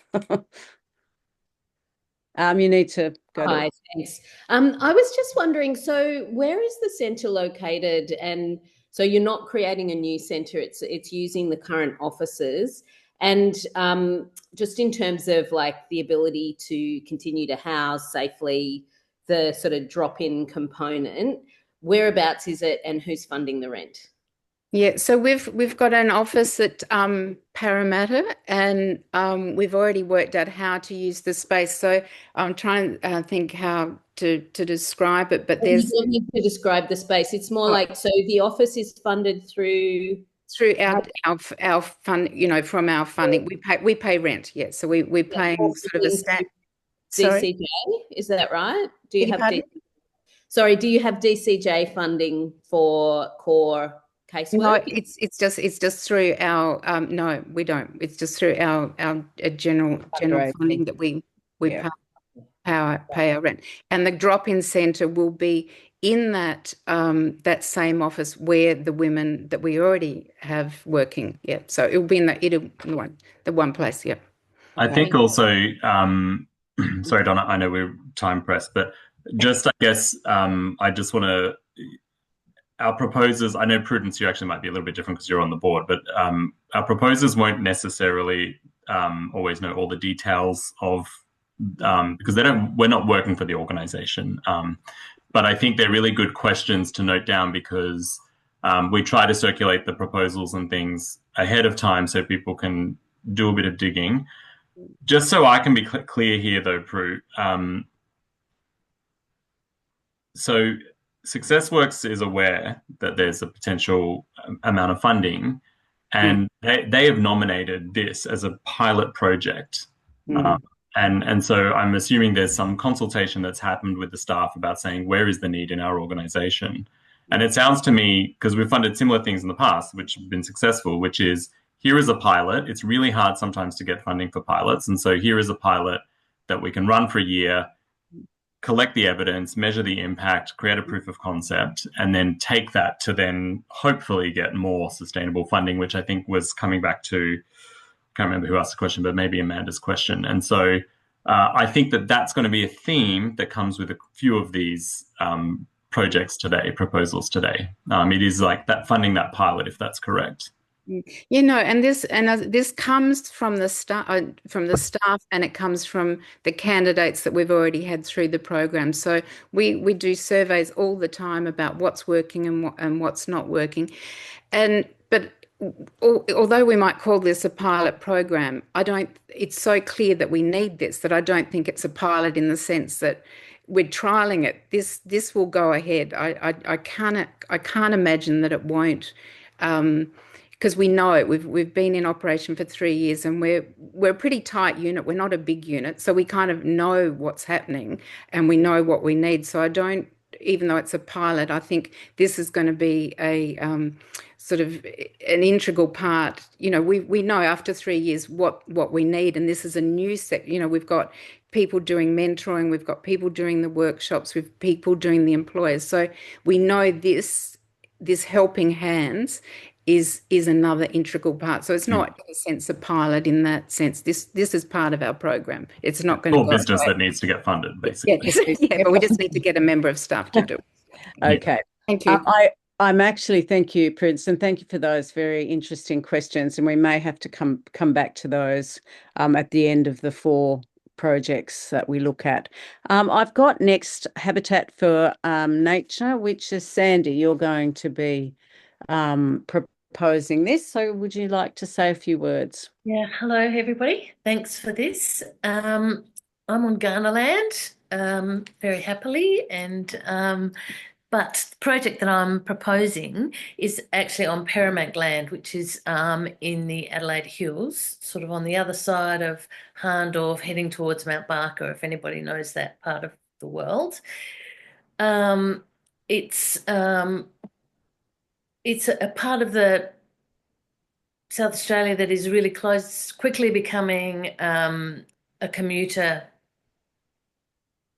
You need to go. Hi, thanks. I was just wondering, so where is the centre located? And so you're not creating a new centre, it's using the current offices. And just in terms of like the ability to continue to house safely the sort of drop-in component, whereabouts is it and who's funding the rent? Yeah, so we've got an office at Parramatta, and we've already worked out how to use the space. So I'm trying to think how to describe it, but there's... You don't need to describe the space. It's more like, so the office is funded through our fund, you know, from our funding. We pay rent, yeah. So we're paying sort of a stat. DCJ, is that right? Do you have do you have DCJ funding for core casework? No, it's just through our no, we don't. It's just through our general funding that we pay our rent. And the drop-in centre will be in that that same office where the women that we already have working. Yeah, so it'll be in the one place. Yeah. I think also, sorry, Donna, I know we're time pressed, but just I guess I just want to. Our proposers, I know Prudence, you actually might be a little bit different because you're on the board, but our proposers won't necessarily always know all the details of because we're not working for the organisation. But I think they're really good questions to note down because we try to circulate the proposals and things ahead of time so people can do a bit of digging. Just so I can be clear here, though, Prue. So SuccessWorks is aware that there's a potential amount of funding, and they have nominated this as a pilot project. And so I'm assuming there's some consultation that's happened with the staff about saying, where is the need in our organisation? And it sounds to me, because we've funded similar things in the past, which have been successful, which is, here is a pilot. It's really hard sometimes to get funding for pilots. And so here is a pilot that we can run for a year, collect the evidence, measure the impact, create a proof of concept, and then take that to then hopefully get more sustainable funding, which I think was coming back to, I can't remember who asked the question, but maybe Amanda's question. And so I think that that's going to be a theme that comes with a few of these projects today, proposals today. It is like that funding that pilot, if that's correct. You know, and this comes from the staff, and it comes from the candidates that we've already had through the program. So we do surveys all the time about what's working and what's not working, but although we might call this a pilot program, it's so clear that we need this that I don't think it's a pilot in the sense that we're trialing it. This will go ahead. I can't imagine that it won't. Because we know it. We've been in operation for 3 years, and we're a pretty tight unit. We're not a big unit, so we kind of know what's happening and we know what we need. So I don't, even though it's a pilot, I think this is going to be a sort of an integral part. You know, we know after 3 years what we need, and this is a new set. You know, we've got people doing mentoring, we've got people doing the workshops, we've people doing the employers. So we know this helping hands is another integral part. So it's not in a sense a pilot in that sense. This is part of our program. It's not going to go business that needs to get funded, basically. Yeah, but we just need to get a member of staff to do it. Okay. Thank you. I'm actually, thank you, Prudence, and thank you for those very interesting questions. And we may have to come back to those at the end of the 4 projects that we look at. I've got next Habitat for Nature, which is Sandy. You're going to be proposing this. So would you like to say a few words? Yeah, hello everybody. Thanks for this. I'm on Kaurna land, very happily, and but the project that I'm proposing is actually on Parramac land, which is in the Adelaide Hills, sort of on the other side of Hahndorf, heading towards Mount Barker, if anybody knows that part of the world. It's a part of the South Australia that is really close, quickly becoming a commuter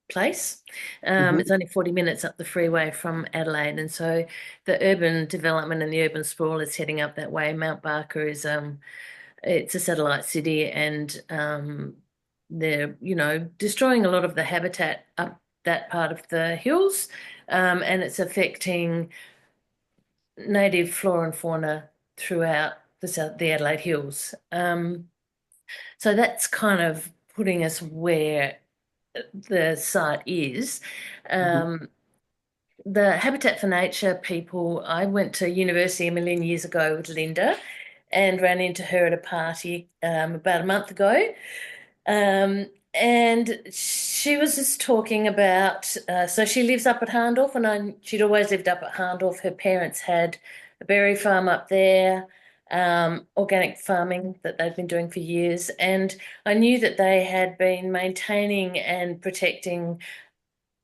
place. It's only 40 minutes up the freeway from Adelaide, and so the urban development and the urban sprawl is heading up that way. Mount Barker is it's a satellite city, and they're destroying a lot of the habitat up that part of the hills, and it's affecting native flora and fauna throughout the Adelaide Hills. So that's kind of putting us where the site is. The Habitat for Nature people, I went to university a million years ago with Linda and ran into her at a party about a month ago. And she was just talking about, so she lives up at Hahndorf, and she'd always lived up at Hahndorf. Her parents had a berry farm up there, organic farming that they'd been doing for years. And I knew that they had been maintaining and protecting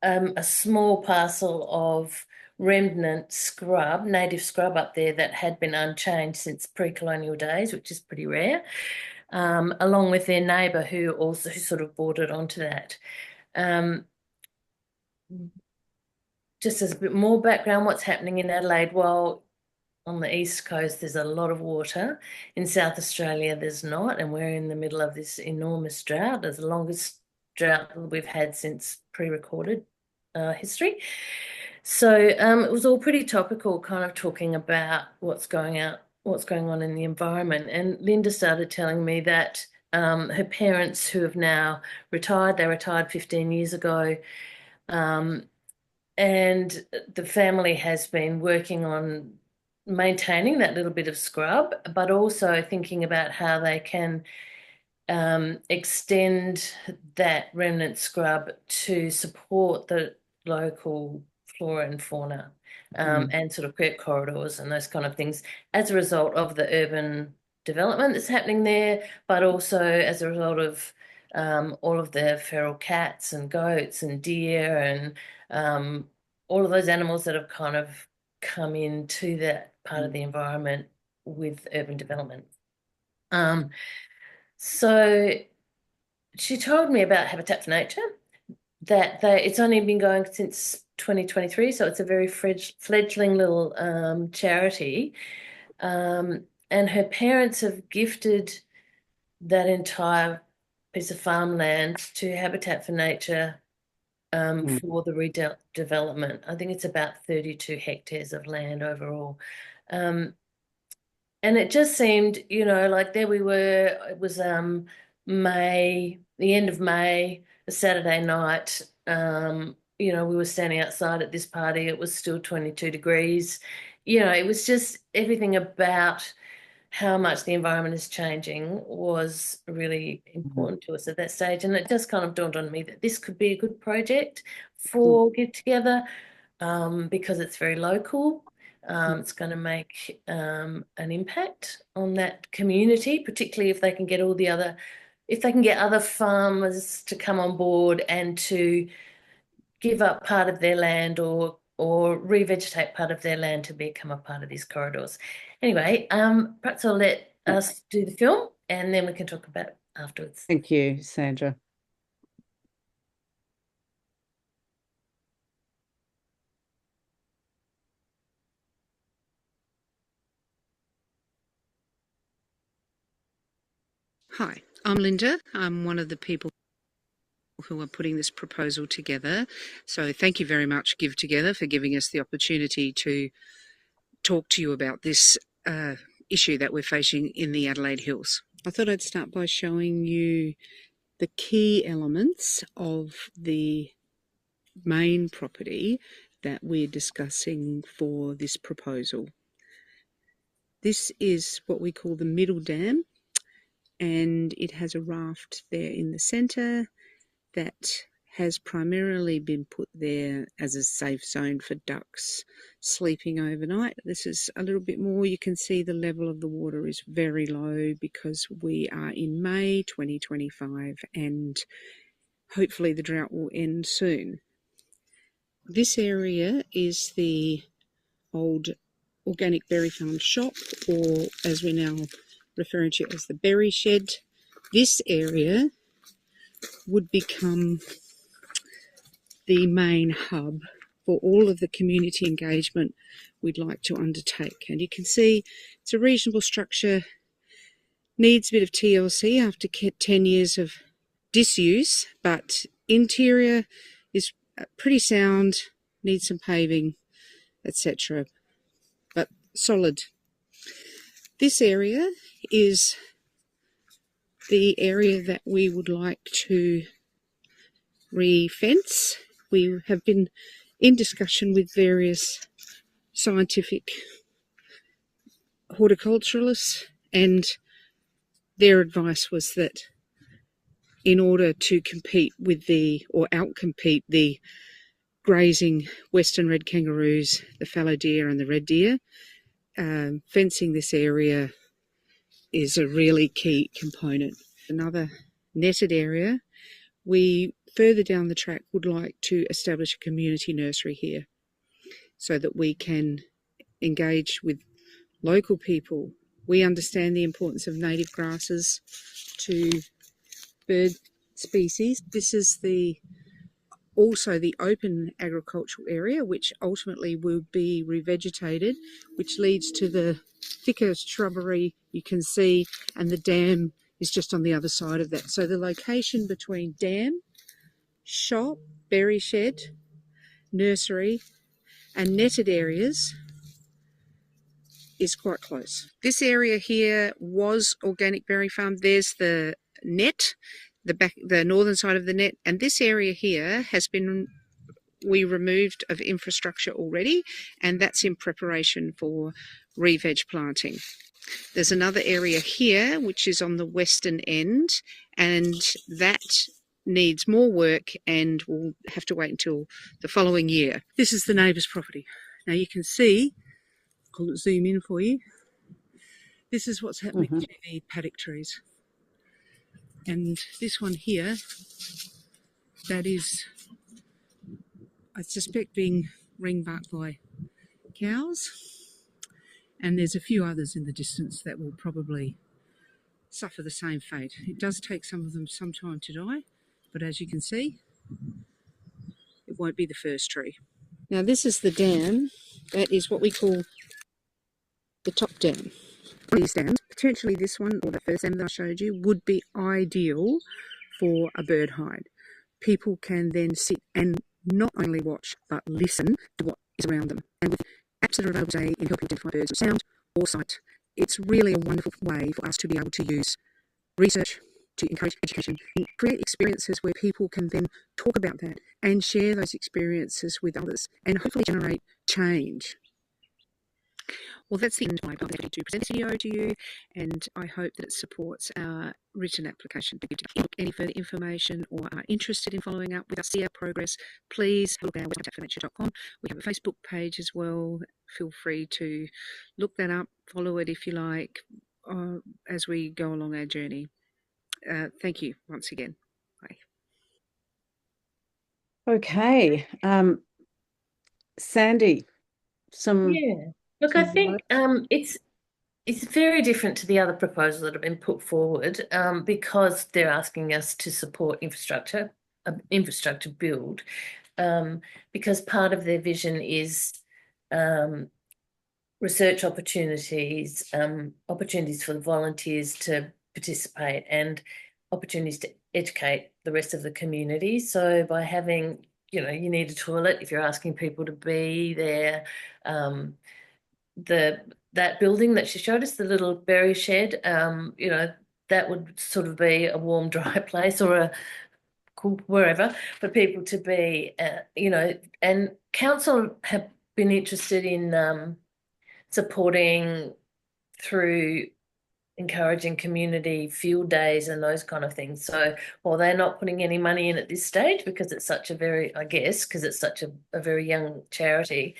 a small parcel of remnant scrub, native scrub up there that had been unchanged since pre-colonial days, which is pretty rare, along with their neighbour who sort of bordered onto that. Just as a bit more background, what's happening in Adelaide? Well, on the east coast, there's a lot of water. In South Australia, there's not, and we're in the middle of this enormous drought. It's the longest drought we've had since pre-recorded history. So it was all pretty topical, kind of talking about what's going on in the environment. And Linda started telling me that her parents, who have now retired, they retired 15 years ago, and the family has been working on maintaining that little bit of scrub, but also thinking about how they can extend that remnant scrub to support the local flora and fauna, and sort of create corridors and those kind of things as a result of the urban development that's happening there, but also as a result of all of the feral cats and goats and deer and all of those animals that have kind of come into that part of the environment with urban development. So she told me about Habitat for Nature, that it's only been going since 2023, so it's a very fledgling little charity. And her parents have gifted that entire piece of farmland to Habitat for Nature for the redevelopment. I think it's about 32 hectares of land overall. And it just seemed, like there we were, it was May, the end of May, a Saturday night. We were standing outside at this party. It was still 22 degrees. It was just everything about how much the environment is changing was really important to us at that stage. And it just kind of dawned on me that this could be a good project for Get Together, because it's very local. It's going to make an impact on that community, particularly if they can get other farmers to come on board and to give up part of their land or revegetate part of their land to become a part of these corridors. Anyway, perhaps I'll let us do the film and then we can talk about it afterwards. Thank you, Sandra. Hi, I'm Linda. I'm one of the people who are putting this proposal together. So thank you very much, Give Together, for giving us the opportunity to talk to you about this issue that we're facing in the Adelaide Hills. I thought I'd start by showing you the key elements of the main property that we're discussing for this proposal. This is what we call the middle dam, and it has a raft there in the centre that has primarily been put there as a safe zone for ducks sleeping overnight. This is a little bit more. You can see the level of the water is very low because we are in May 2025 and hopefully the drought will end soon. This area is the old Organic Berry Farm shop, or as we're now referring to as the berry shed. This area would become the main hub for all of the community engagement we'd like to undertake. And you can see it's a reasonable structure, needs a bit of TLC after 10 years of disuse, but interior is pretty sound, needs some paving, etc. But solid. This area is the area that we would like to re-fence. We have been in discussion with various scientific horticulturalists, and their advice was that in order to compete with or outcompete the grazing western red kangaroos, the fallow deer and the red deer, fencing this area is a really key component. Another netted area, we further down the track would like to establish a community nursery here so that we can engage with local people. We understand the importance of native grasses to bird species. This is also the open agricultural area, which ultimately will be revegetated, which leads to the thicker shrubbery you can see, and the dam is just on the other side of that. So the location between dam, shop, berry shed, nursery and netted areas is quite close. This area here was Organic Berry Farm. There's the net, the northern side of the net, and this area here has been removed of infrastructure already, and that's in preparation for re-veg planting. There's another area here which is on the western end, and that needs more work and will have to wait until the following year. This is the neighbour's property. Now you can see, I'll zoom in for you. This is what's happening to the paddock trees. And this one here, that is, I suspect, being ringbarked by cows. And there's a few others in the distance that will probably suffer the same fate. It does take some of them some time to die, but as you can see, it won't be the first tree. Now this is the dam. That is what we call the top dam. These dams, potentially this one or the first dam that I showed you, would be ideal for a bird hide. People can then sit and not only watch but listen to what is around them. And with apps that are available today in helping identify birds with sound or sight, it's really a wonderful way for us to be able to use research to encourage education and create experiences where people can then talk about that and share those experiences with others and hopefully generate change. Well, that's the end of my ability to present this video to you, and I hope that it supports our written application. If you have any further information or are interested in following up with us, see our progress, please look at our website, habitatfornature.com. We have a Facebook page as well. Feel free to look that up, follow it if you like, as we go along our journey. Thank you once again. Bye. Okay. Sandy, Look, I think it's very different to the other proposals that have been put forward because they're asking us to support infrastructure build, because part of their vision is research opportunities, opportunities for the volunteers to participate, and opportunities to educate the rest of the community. So by having, you need a toilet if you're asking people to be there. That building that she showed us, the little berry shed, that would sort of be a warm, dry place or a cool wherever for people to be, and council have been interested in supporting through encouraging community field days and those kind of things. So while they're not putting any money in at this stage because it's such a very, I guess, because it's such a very young charity,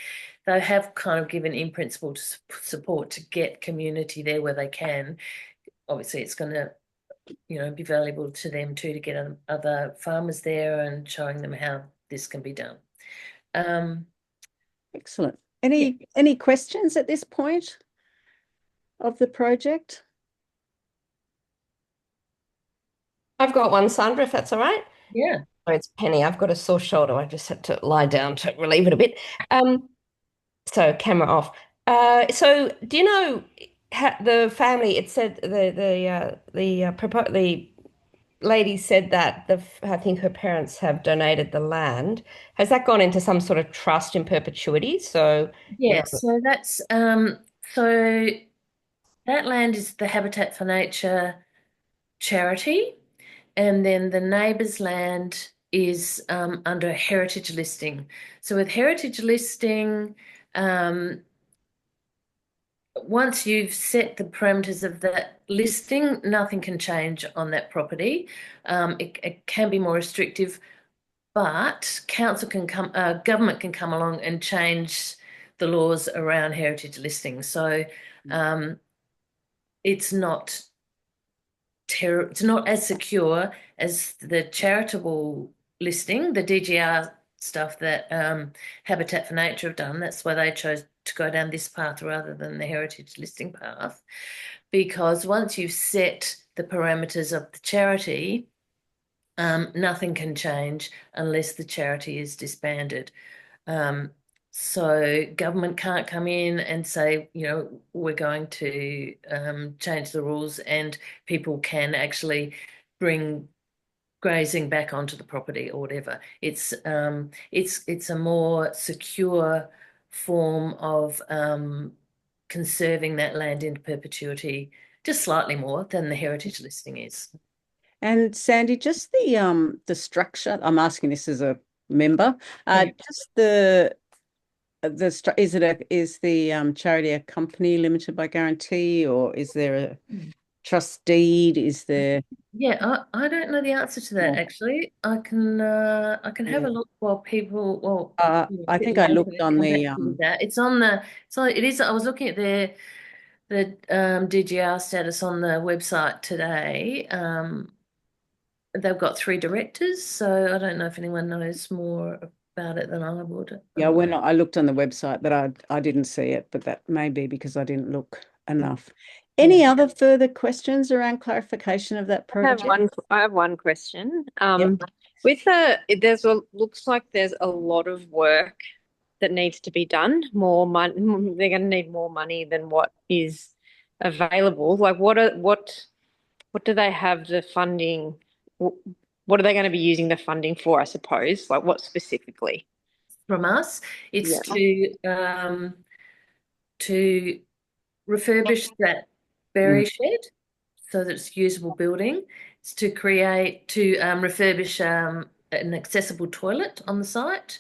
they have kind of given in principle to support to get community there where they can. Obviously, it's going to, be valuable to them too to get other farmers there and showing them how this can be done. Excellent. Any questions at this point of the project? I've got one, Sandra, if that's all right. Yeah. Oh, it's Penny. I've got a sore shoulder. I just had to lie down to relieve it a bit. So camera off. So do you know the family? It said the lady said that I think her parents have donated the land. Has that gone into some sort of trust in perpetuity? So yeah. So that's so that land is the Habitat for Nature charity. And then the neighbour's land is under a heritage listing. So with heritage listing, once you've set the parameters of that listing, nothing can change on that property. It can be more restrictive, but government can come along and change the laws around heritage listing. So it's not as secure as the charitable listing, the DGR stuff that Habitat for Nature have done. That's why they chose to go down this path rather than the heritage listing path, because once you've set the parameters of the charity, nothing can change unless the charity is disbanded. So government can't come in and say, we're going to change the rules, and people can actually bring grazing back onto the property or whatever. It's a more secure form of conserving that land into perpetuity, just slightly more than the heritage listing is. And Sandy, just the structure. I'm asking this as a member. Just is the charity a company limited by guarantee, or is there a trust deed? Is there? Yeah, I don't know the answer to that actually. I can have a look while people. I think I looked on the It's on the. So it is. I was looking at the DGR status on the website today. They've got 3 directors, so I don't know if anyone knows more about it than I would. Yeah, when I looked on the website, but I didn't see it, but that may be because I didn't look enough. Any other further questions around clarification of that project? I have one question. Yep. Looks like there's a lot of work that needs to be done. More money. They're going to need more money than what is available. Like, what do they have the funding? What are they going to be using the funding for, I suppose? Like, what specifically? From us, it's to refurbish that berry shed so that it's a usable building. It's to refurbish an accessible toilet on the site,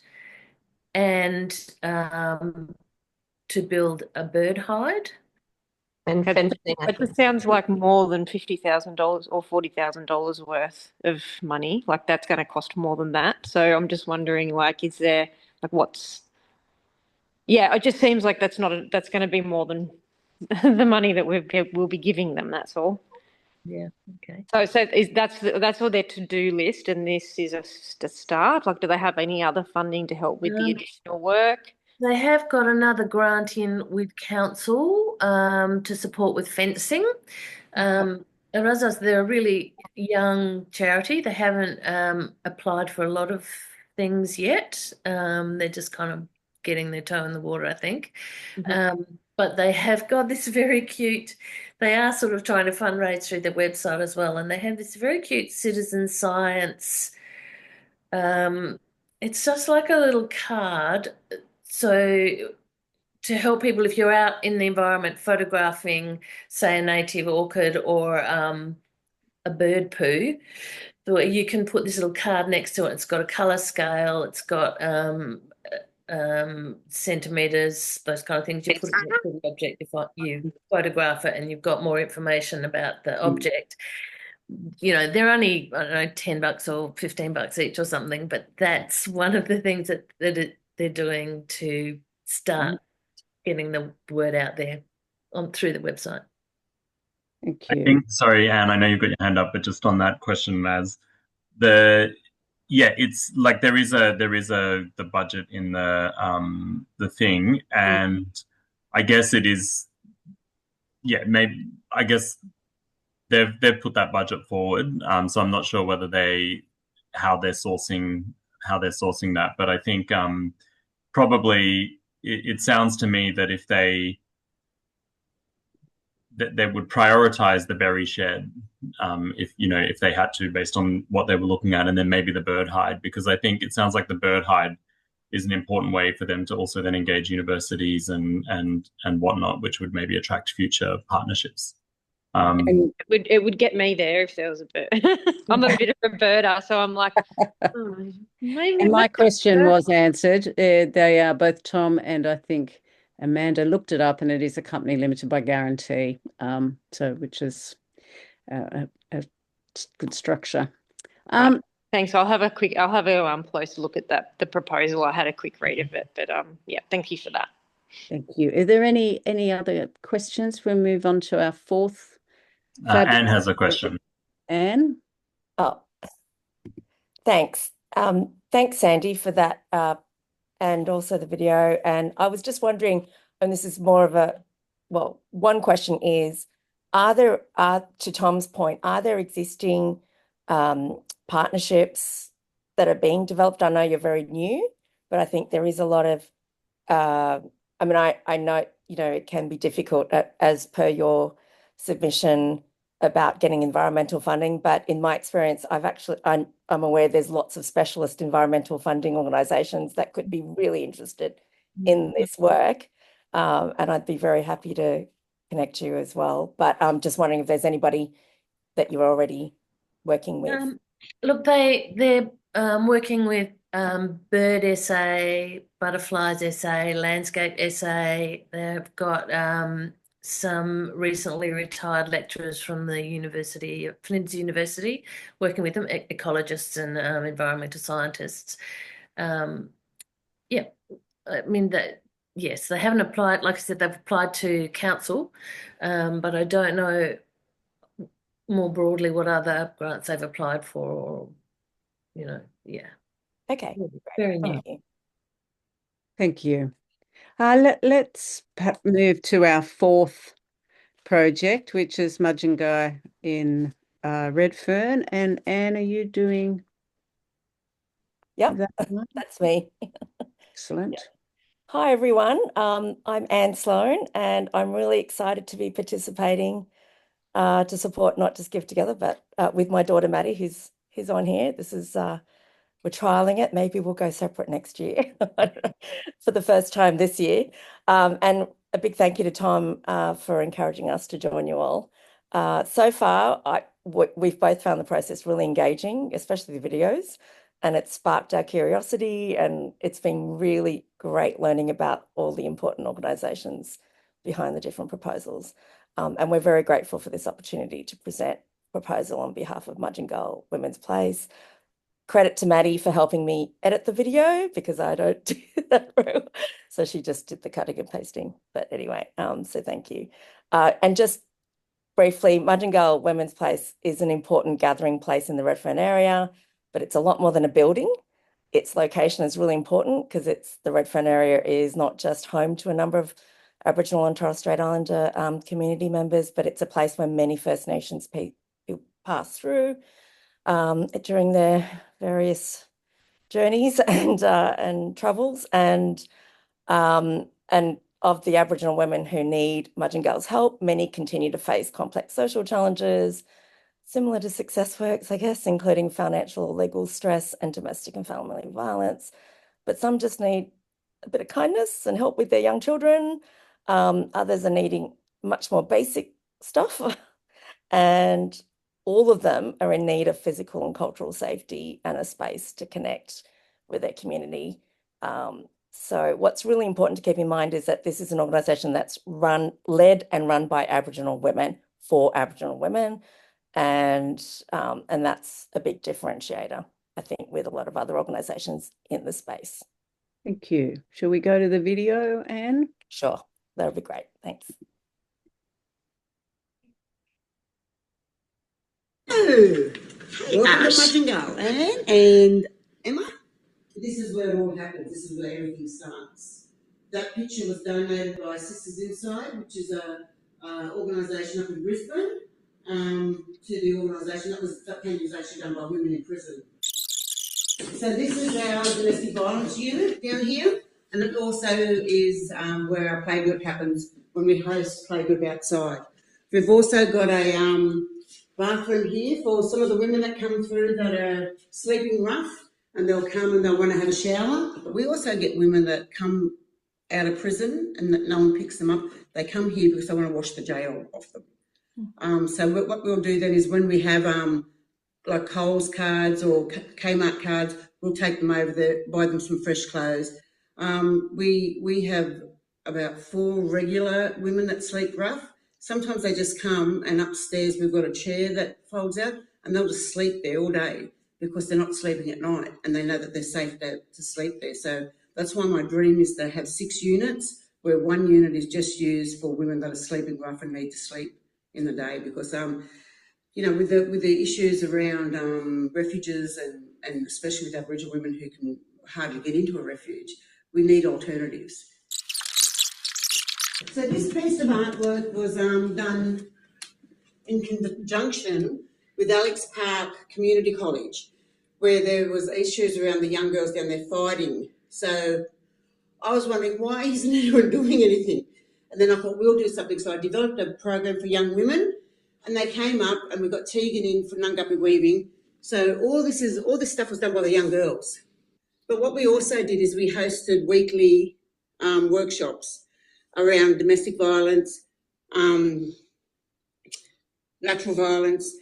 and to build a bird hide. And fencing. It just sounds like more than $50,000 or $40,000 worth of money. Like, that's going to cost more than that. So I'm just wondering, like, is there what's? Yeah, it just seems like that's going to be more than the money that we'll be giving them. That's all. Yeah. Okay. So that's all their to-do list, and this is a start. Like, do they have any other funding to help with the additional work? They have got another grant in with council to support with fencing. And as I said, they're a really young charity. They haven't applied for a lot of things yet. They're just kind of getting their toe in the water, I think. But they have got this very cute, they are sort of trying to fundraise through their website as well. And they have this very cute citizen science. It's just like a little card. So to help people, if you're out in the environment photographing, say, a native orchid or a bird poo, you can put this little card next to it. It's got a colour scale. It's got centimeters, those kind of things. You put it next to the object, you photograph it, and you've got more information about the object. You know, they're only, I don't know, $10 or $15 each or something, but that's one of the things that they're doing to start getting the word out there through the website. Thank I you. think, sorry, Anne, I know you've got your hand up, but just on that question, Maz, it's like there is the budget in the thing, and I guess it is, maybe, I guess they've put that budget forward. So I'm not sure whether how they're sourcing that, but I think probably it sounds to me that if they would prioritize the berry shed, if they had to, based on what they were looking at, and then maybe the bird hide, because I think it sounds like the bird hide is an important way for them to also then engage universities and whatnot, which would maybe attract future partnerships. It would get me there if there was a bird. I'm a bit of a birder, so I'm like, maybe. And my question was answered. They are both Tom and I think Amanda looked it up, and it is a company limited by guarantee, which is a good structure. Thanks. I'll have a closer look at the proposal. I had a quick read of it, but thank you for that. Thank you. Are there any other questions? We'll move on to our fourth. Anne has a question. Anne? Oh, thanks. Thanks, Sandy, for that, and also the video. And I was just wondering, and this is more of one question is, to Tom's point, are there existing partnerships that are being developed? I know you're very new, but I think there is a lot of, I know, it can be difficult as per your submission about getting environmental funding, but in my experience, I'm aware there's lots of specialist environmental funding organisations that could be really interested in this work, and I'd be very happy to connect you as well. But I'm just wondering if there's anybody that you're already working with. Look, they're working with Bird SA, Butterflies SA, Landscape SA. They've got some recently retired lecturers from the university, Flinders University, working with them, ecologists and environmental scientists. Yes, they haven't applied, like I said, they've applied to council, but I don't know more broadly what other grants they've applied for, Okay. Very new. Thank you. Let's perhaps move to our fourth project, which is Mudjingai in Redfern. And Anne, are you doing? Yep, that's me. Excellent. Hi, everyone. I'm Anne Sloan, and I'm really excited to be participating to support Not Just Give Together, but with my daughter Maddie, who's on here. This is we're trialing it. Maybe we'll go separate next year for the first time this year. And a big thank you to Tom for encouraging us to join you all. So far, we've both found the process really engaging, especially the videos, and it's sparked our curiosity, and it's been really great learning about all the important organisations behind the different proposals. And we're very grateful for this opportunity to present a proposal on behalf of Mudjingal Women's Place. Credit to Maddie for helping me edit the video, because I don't do that very well. So she just did the cutting and pasting. But anyway, so thank you. And just briefly, Mudjingal Women's Place is an important gathering place in the Redfern area, but it's a lot more than a building. Its location is really important because the Redfern area is not just home to a number of Aboriginal and Torres Strait Islander community members, but it's a place where many First Nations people pass through during their various journeys and travels, and of the Aboriginal women who need Mudjingal's help, many continue to face complex social challenges similar to Success Works, I guess, including financial or legal stress and domestic and family violence. But some just need a bit of kindness and help with their young children. Others are needing much more basic stuff, and all of them are in need of physical and cultural safety and a space to connect with their community. So what's really important to keep in mind is that this is an organisation that's led and run by Aboriginal women for Aboriginal women, and that's a big differentiator, I think, with a lot of other organisations in the space. Thank you. Shall we go to the video, Anne? Sure, that would be great. Thanks. Hello. Welcome to Mudgee, Anne and Emma. This is where it all happens. This is where everything starts. That picture was donated by Sisters Inside, which is a organisation up in Brisbane. To the organisation that painting was actually done by women in prison. So this is our domestic violence unit down here, and it also is where our playgroup happens when we host playgroup outside. We've also got a bathroom here for some of the women that come through that are sleeping rough, and they'll come and they'll want to have a shower. But we also get women that come out of prison and that no one picks them up. They come here because they want to wash the jail off them. So what we'll do then is when we have like Coles cards or Kmart cards, we'll take them over there, buy them some fresh clothes. We have about 4 regular women that sleep rough. Sometimes they just come, and upstairs we've got a chair that folds out, and they'll just sleep there all day because they're not sleeping at night, and they know that they're safe to sleep there. So that's why my dream is to have 6 units, where 1 unit is just used for women that are sleeping rough and need to sleep in the day, because you know, with the issues around refuges and especially with Aboriginal women who can hardly get into a refuge, we need alternatives. So this piece of artwork was done in conjunction with Alex Park Community College, where there was issues around the young girls down there fighting. So I was wondering, why isn't anyone doing anything? And then I thought, we'll do something. So I developed a program for young women, and they came up, and we got Tegan in for Nungapi weaving. So all this stuff was done by the young girls. But what we also did is we hosted weekly workshops around domestic violence, lateral violence.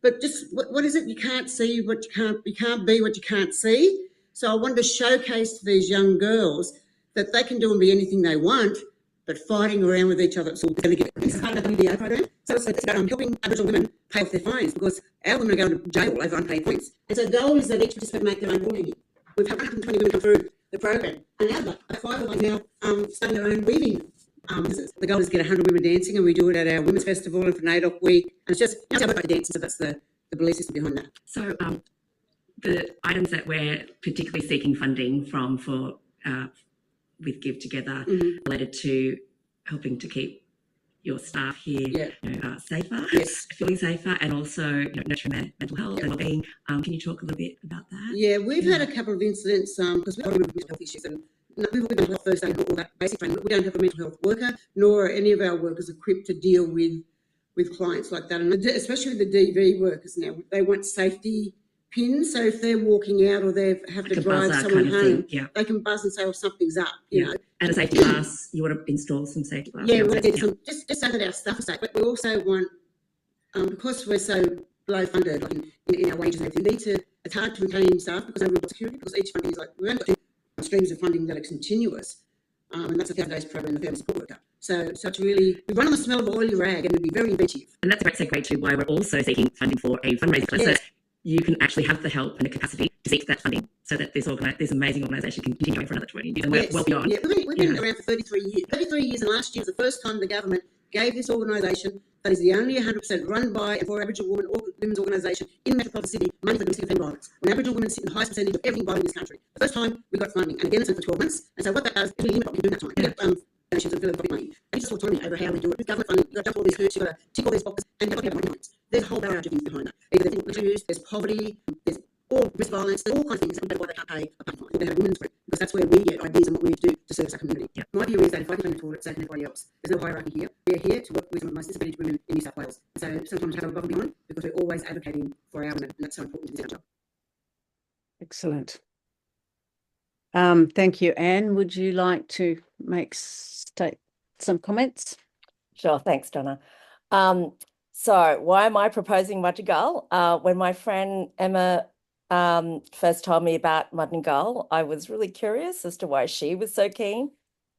But just what is it? You can't see what you can't be what you can't see. So I wanted to showcase to these young girls that they can do and be anything they want, but fighting around with each other, it's all delicate. This is part of the WDA program. So it's about helping Aboriginal women pay off their fines, because our women are going to jail over unpaid fines. And so the goal is that each participant make their own ruling. We've had 120 women come through the program, and now about 5 of them now starting their own weaving business. The goal is to get 100 women dancing, and we do it at our Women's Festival and for NAIDOC Week. And it's just how to dance, so that's the belief system behind that. So the items that we're particularly seeking funding from for with Give Together related to helping to keep your staff here safer, feeling safer, and also nurturing their mental health and well-being. Can you talk a little bit about that? Yeah, we've had a couple of incidents because we've got mental health issues, and we've got mental health first aid, all that basic training. We don't have a mental health worker, nor are any of our workers equipped to deal with clients like that, and especially with the DV workers now. They want safety pins, so if they're walking out or they have to drive someone home, they can buzz and say, "Oh, something's up," you know. And a safety glass, you want to install some safety glass. Yeah, we want to get some, just so that our staff are safe. But we also want, because we're so low funded, like in our wages and everything, it's hard to maintain staff because we've got security, because each funding is like, we've only got 2 streams of funding that are continuous, and that's the 1,000 days program, the family support worker. So it's really, we run on the smell of oily rag, and we'd be very inventive. And that's a great segue to why we're also seeking funding for a fundraiser class. So you can actually have the help and the capacity to seek that funding, so that this amazing organisation can continue going for another 20 years, and we're well beyond. Yeah, we've been around for 33 years. 33 years, and last year was the first time the government gave this organisation, that is the only 100% run by and for Aboriginal women's organisation in Metropolitan Sydney, money for domestic violence. When Aboriginal women sit in the highest percentage of every body in this country. The first time we got funding, and again it's for 12 months. And so what that does is we limit what we can do that time. Donations of philanthropic money. And just autonomy over how we do it. With government funding, you've got to jump all these hoops, you've got to tick all these boxes, and you've got to have money. There's a whole barrage of things behind that. Either there's issues, there's poverty, there's all risk violence, there's all kinds of things that why they can't pay a payment fine. They have a women's group, because that's where we get ideas and what we need to do to service our community. My view is that if I can afford it, so can everybody else. There's no hierarchy here. We're here to work with some of the most disadvantaged women in New South Wales. So sometimes we have above and beyond, because we're always advocating for our women, and that's so important to this job. Excellent. Thank you. Anne, would you like to state some comments? Sure, thanks, Donna. So why am I proposing Mudgee? When my friend Emma first told me about Mud and Gull, I was really curious as to why she was so keen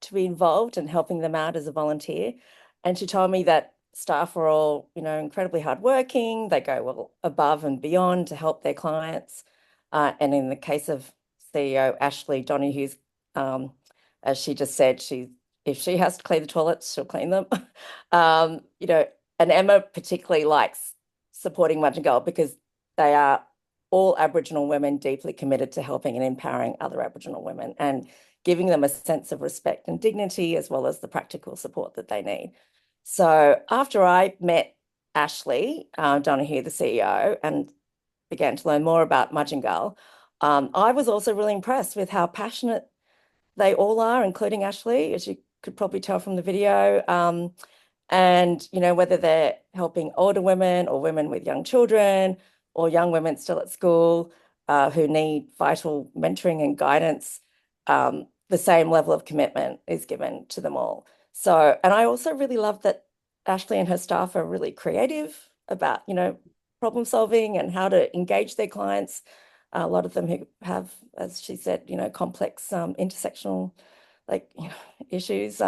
to be involved and helping them out as a volunteer. And she told me that staff are all, incredibly hardworking. They go well above and beyond to help their clients. And in the case of CEO Ashley Donohue's, as she just said, if she has to clean the toilets, she'll clean them. And Emma particularly likes supporting Mud and Gull because they are all Aboriginal women deeply committed to helping and empowering other Aboriginal women and giving them a sense of respect and dignity, as well as the practical support that they need. So after I met Ashley Donohue, the CEO, and began to learn more about Mud and Gull, I was also really impressed with how passionate they all are, including Ashley, as you could probably tell from the video. And, whether they're helping older women or women with young children or young women still at school who need vital mentoring and guidance, the same level of commitment is given to them all. So, and I also really love that Ashley and her staff are really creative about, problem solving and how to engage their clients. A lot of them who have, as she said, complex intersectional issues,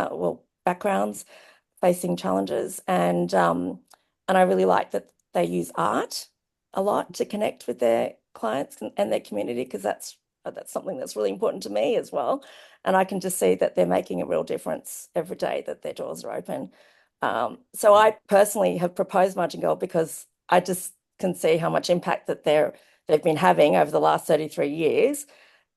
backgrounds, facing challenges. And I really like that they use art a lot to connect with their clients and their community, because that's something that's really important to me as well. And I can just see that they're making a real difference every day that their doors are open. So I personally have proposed Mud and Gull because I just can see how much impact that they've been having over the last 33 years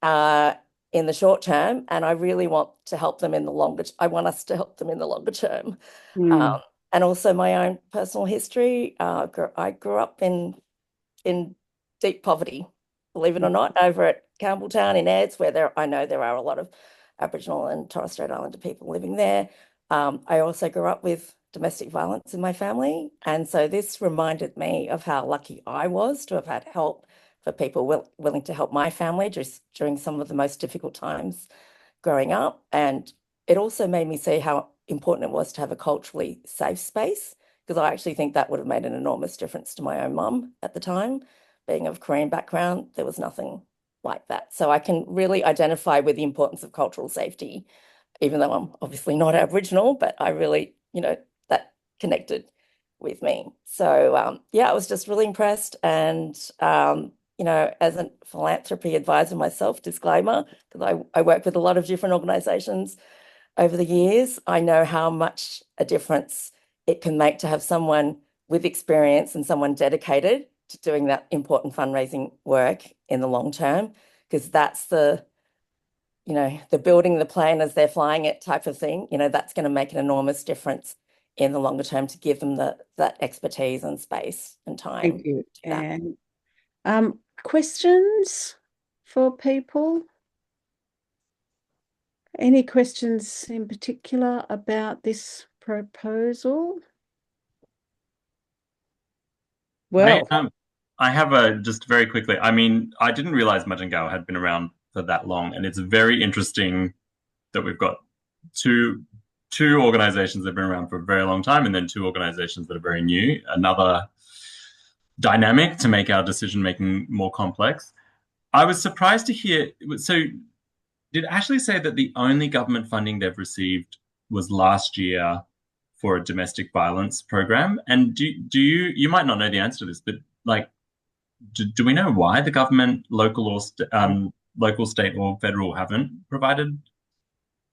in the short term, and I really want to help them in the longer. I want us to help them in the longer term. And also my own personal history. I grew up in deep poverty, believe it or not, over at Campbelltown in Ayres, where I know there are a lot of Aboriginal and Torres Strait Islander people living there. I also grew up with domestic violence in my family, and so this reminded me of how lucky I was to have had help for people willing to help my family just during some of the most difficult times growing up. And it also made me see how important it was to have a culturally safe space, because I actually think that would have made an enormous difference to my own mum at the time. Being of Korean background, there was nothing like that. So I can really identify with the importance of cultural safety, even though I'm obviously not Aboriginal, but I really, that connected with me. So I was just really impressed. And as a philanthropy advisor myself, disclaimer, because I work with a lot of different organisations over the years, I know how much a difference it can make to have someone with experience and someone dedicated to doing that important fundraising work in the long term, because that's the building the plane as they're flying it type of thing. That's going to make an enormous difference in the longer term to give them that expertise and space and time. Thank you. And questions for people? Any questions in particular about this proposal? Well, I have just very quickly. I mean, I didn't realize Mud and Gull had been around for that long, and it's very interesting that we've got two organizations that have been around for a very long time, and then two organizations that are very new. Another dynamic to make our decision making more complex. I was surprised to hear. So, did Ashley say that the only government funding they've received was last year for a domestic violence program? And do you might not know the answer to this, but do we know why the government, local, state, or federal haven't provided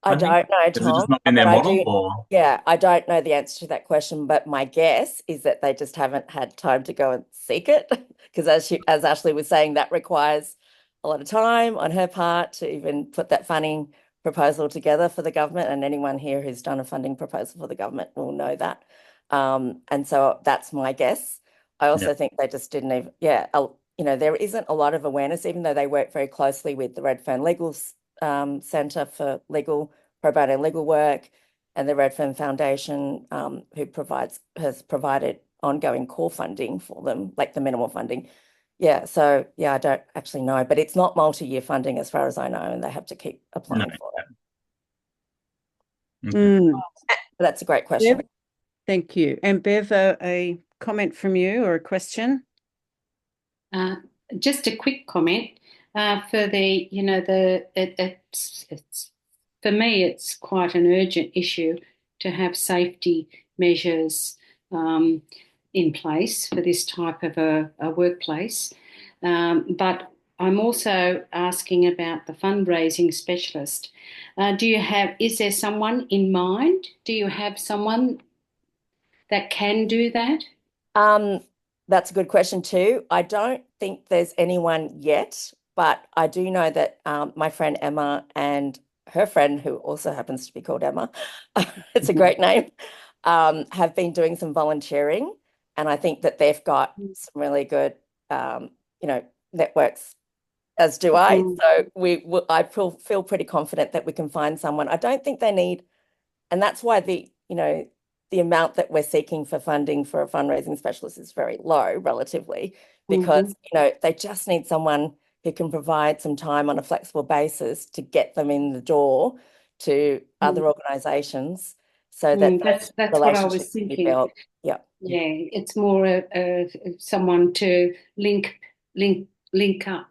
funding? I don't know, Tom. Is it just not in their model? Yeah, I don't know the answer to that question, but my guess is that they just haven't had time to go and seek it, because as Ashley was saying, that requires a lot of time on her part to even put that funding proposal together for the government, and anyone here who's done a funding proposal for the government will know that. And so that's my guess. I also think they just didn't even, there isn't a lot of awareness, even though they work very closely with the Redfern Legal Centre for pro bono legal work, and the Redfern Foundation, who has provided ongoing core funding for them, like the minimal funding. So I don't actually know, but it's not multi-year funding as far as I know, and they have to keep applying for it. That's a great question. Bev, thank you. And Bev, a comment from you or a question? just a quick comment for the, it's for me, it's quite an urgent issue to have safety measures in place for this type of a workplace. But I'm also asking about the fundraising specialist. Is there someone in mind? Do you have someone that can do that? That's a good question too. I don't think there's anyone yet, but I do know that my friend Emma and her friend, who also happens to be called Emma, it's a great name, have been doing some volunteering, and I think that they've got some really good, networks, as do I. So I feel pretty confident that we can find someone. I don't think they need, and that's why the amount that we're seeking for funding for a fundraising specialist is very low relatively, because they just need someone who can provide some time on a flexible basis to get them in the door to other organisations, so that that's what I was thinking. Yeah, it's more someone to link up,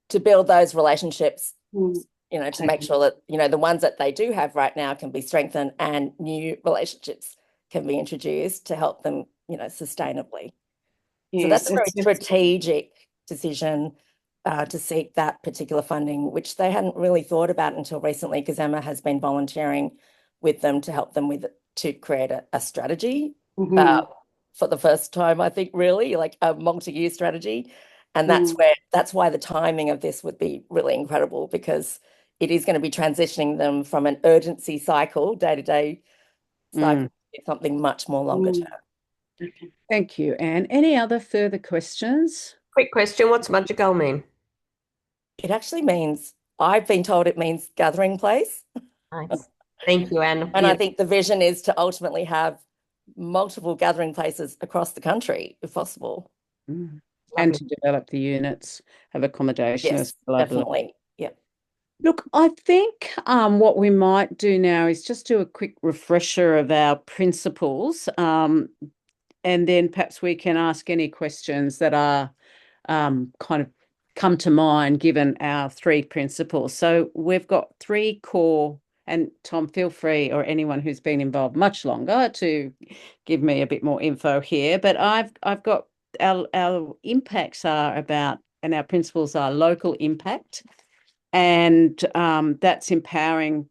to build those relationships. To make sure that, the ones that they do have right now can be strengthened and new relationships can be introduced to help them, sustainably. Yes, so that's a very strategic decision to seek that particular funding, which they hadn't really thought about until recently, because Emma has been volunteering with them to help them to create a strategy for the first time, I think, really, like a multi-year strategy. And that's why the timing of this would be really incredible, because it is going to be transitioning them from an urgency cycle, day-to-day cycle, to something much more longer term. Okay. Thank you, Anne. Any other further questions? Quick question, what's Mudgee mean? It actually means, I've been told it means gathering place. Nice. Thank you, Anne. And I think the vision is to ultimately have multiple gathering places across the country, if possible. And to develop the units of accommodation. Yes, definitely. Yeah. Look, I think what we might do now is just do a quick refresher of our principles, and then perhaps we can ask any questions that are kind of come to mind given our 3 principles. So we've got 3 core, and Tom, feel free, or anyone who's been involved much longer, to give me a bit more info here. But I've got our impacts are about, and our principles are local impact, and that's empowering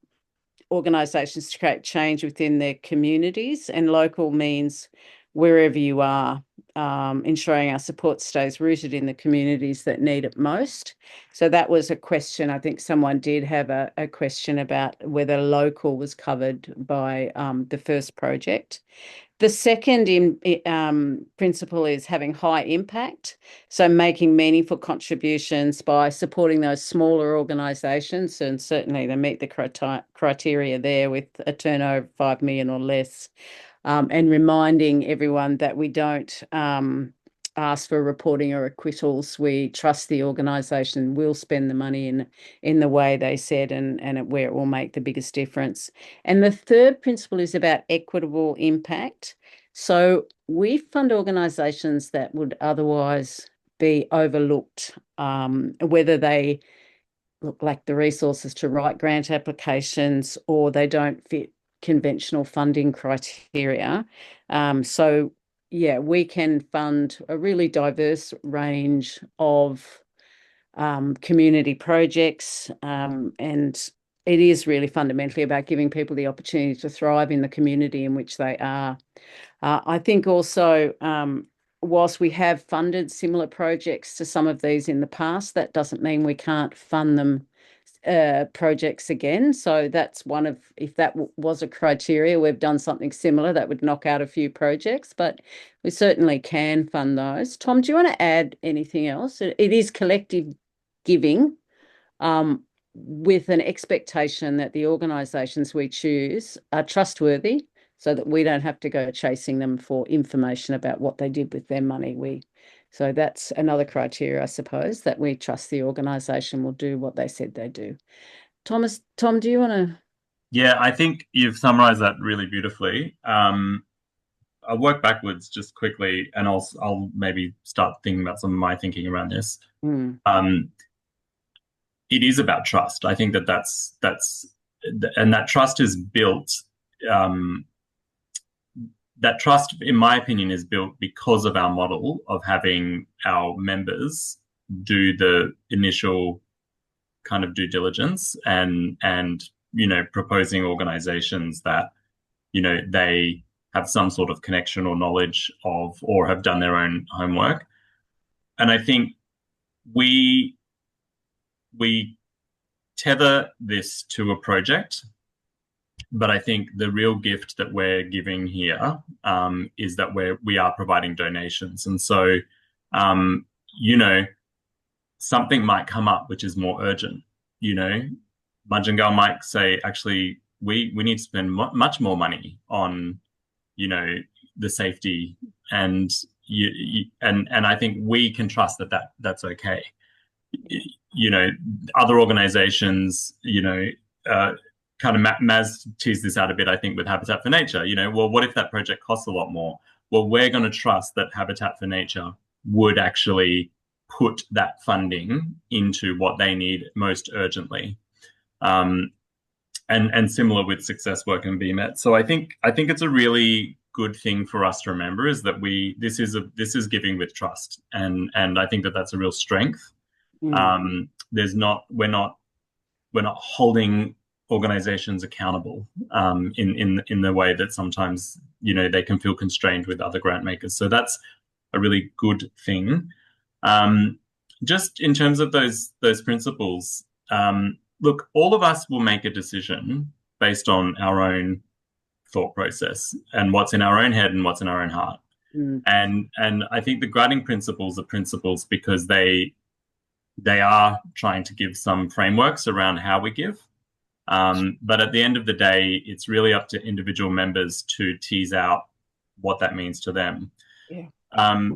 organisations to create change within their communities, and local means wherever you are, ensuring our support stays rooted in the communities that need it most. So that was a question. I think someone did have a question about whether local was covered by the first project. The second principle is having high impact, so making meaningful contributions by supporting those smaller organisations, and certainly they meet the criteria there with a turnover of 5 million or less, and reminding everyone that we don't ask for reporting or acquittals. We trust the organisation will spend the money in the way they said, and where it will make the biggest difference. And the third principle is about equitable impact. So we fund organisations that would otherwise be overlooked, whether they look like the resources to write grant applications or they don't fit conventional funding criteria. We can fund a really diverse range of community projects, and it is really fundamentally about giving people the opportunity to thrive in the community in which they are. I think also, whilst we have funded similar projects to some of these in the past, that doesn't mean we can't fund them projects again. So that's one of, if that was a criteria, we've done something similar that would knock out a few projects, but we certainly can fund those. Tom, do you want to add anything else? It is collective giving, with an expectation that the organisations we choose are trustworthy, so that we don't have to go chasing them for information about what they did with their money. So that's another criteria, I suppose, that we trust the organisation will do what they said they do. Tom, do you want to? Yeah, I think you've summarised that really beautifully. I'll work backwards just quickly, and I'll maybe start thinking about some of my thinking around this. It is about trust. I think that's and that trust is built. That trust, in my opinion, is built because of our model of having our members do the initial kind of due diligence and proposing organizations that they have some sort of connection or knowledge of, or have done their own homework. And I think we tether this to a project, but I think the real gift that we're giving here is that we are providing donations. And so, something might come up which is more urgent. Mudgee might say, actually, we need to spend much more money on, the safety, and and I think we can trust that's okay. Other organizations, kind of Maz teased this out a bit, I think, with Habitat for Nature. Well, what if that project costs a lot more? Well, we're going to trust that Habitat for Nature would actually put that funding into what they need most urgently. And similar with Success Work and VMET. So I think it's a really good thing for us to remember, is that this is giving with trust, and I think that's a real strength. We're not holding organizations accountable in the way that sometimes they can feel constrained with other grant makers. So that's a really good thing. Just in terms of those principles, look, all of us will make a decision based on our own thought process and what's in our own head and what's in our own heart. And I think the guiding principles are principles because they are trying to give some frameworks around how we give. But at the end of the day, it's really up to individual members to tease out what that means to them. Yeah.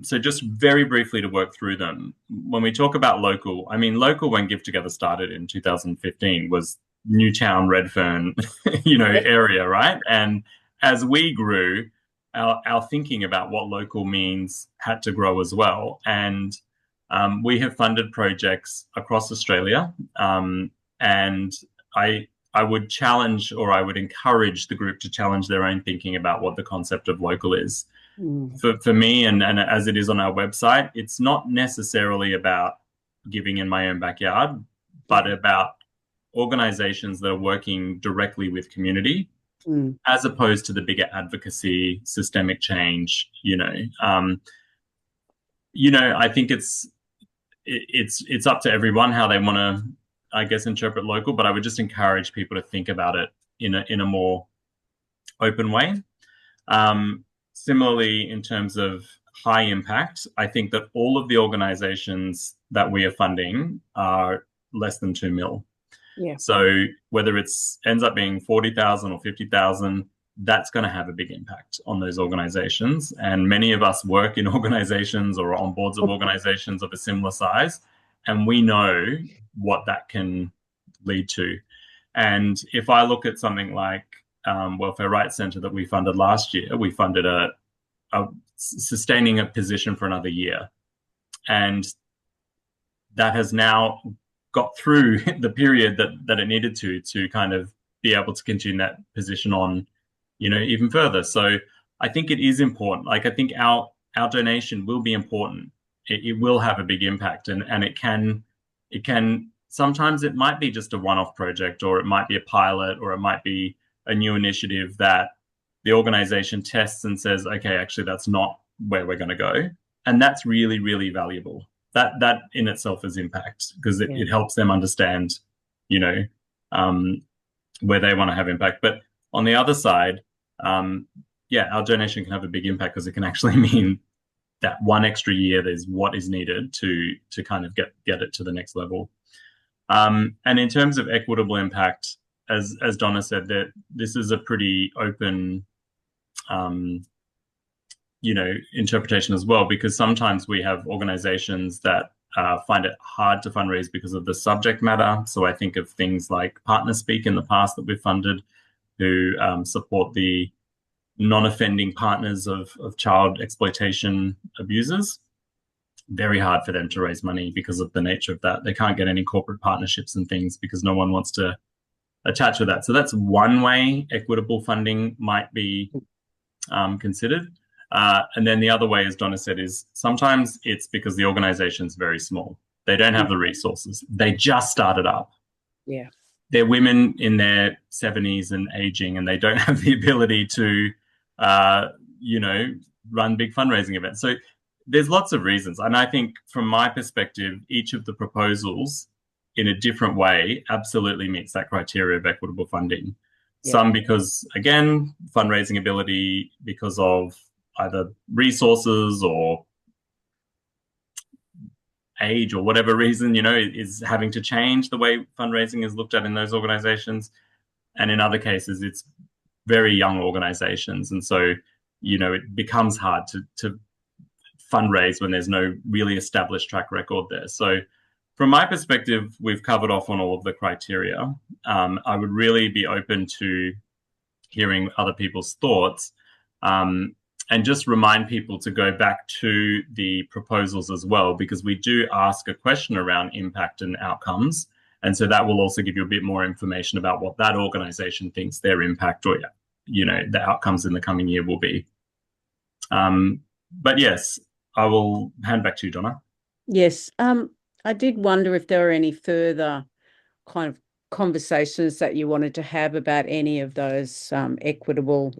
So just very briefly to work through them. When we talk about local, local when Give Together started in 2015 was Newtown, Redfern, area, right? And as we grew, our thinking about what local means had to grow as well. And we have funded projects across Australia. And I would challenge, or I would encourage the group to challenge their own thinking about what the concept of local is. For me, and as it is on our website, it's not necessarily about giving in my own backyard, but about organizations that are working directly with community, as opposed to the bigger advocacy, systemic change. I think it's up to everyone how they want to, I guess, interpret local, but I would just encourage people to think about it in a more open way. Similarly, in terms of high impact, I think that all of the organizations that we are funding are less than 2 mil. Yeah. So whether ends up being 40,000 or 50,000, that's going to have a big impact on those organizations. And many of us work in organizations or on boards of organizations of a similar size, and we know what that can lead to. And if I look at something like Welfare Rights Centre that we funded last year, we funded a sustaining a position for another year. And that has now got through the period that it needed to kind of be able to continue that position on, even further. So I think it is important. Like, I think our donation will be important. It will have a big impact, and it can, sometimes it might be just a one-off project, or it might be a pilot, or it might be a new initiative that the organization tests and says, okay, actually that's not where we're going to go. And that's really, really valuable. That in itself is impact, because it helps them understand, where they want to have impact. But on the other side, our donation can have a big impact, because it can actually mean that one extra year is what is needed to kind of get it to the next level. And in terms of equitable impact, as Donna said, that this is a pretty open, interpretation as well, because sometimes we have organizations that find it hard to fundraise because of the subject matter. So I think of things like Partner Speak in the past that we've funded, who support the non-offending partners of child exploitation abusers. Very hard for them to raise money because of the nature of that. They can't get any corporate partnerships and things because no one wants to attach with that. So that's one way equitable funding might be considered. And then the other way, as Donna said, is sometimes it's because the organization's very small. They don't have the resources. They just started up. Yeah. They're women in their 70s and aging, and they don't have the ability to, run big fundraising events. So there's lots of reasons. And I think from my perspective, each of the proposals in a different way absolutely meets that criteria of equitable funding. Yeah. Some because, again, fundraising ability because of either resources or age or whatever reason, is having to change the way fundraising is looked at in those organizations. And in other cases, it's very young organizations. And so, it becomes hard to fundraise when there's no really established track record there. So from my perspective, we've covered off on all of the criteria. I would really be open to hearing other people's thoughts. And just remind people to go back to the proposals as well, because we do ask a question around impact and outcomes. And so that will also give you a bit more information about what that organization thinks their impact or, the outcomes in the coming year will be. But yes, I will hand back to you, Donna. Yes. I did wonder if there were any further kind of conversations that you wanted to have about any of those equitable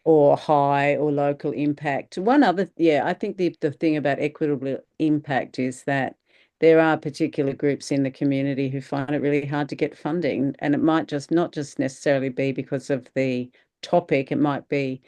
or high or local impact. One other, I think the thing about equitable impact is that there are particular groups in the community who find it really hard to get funding, and it might not just necessarily be because of the topic. It might be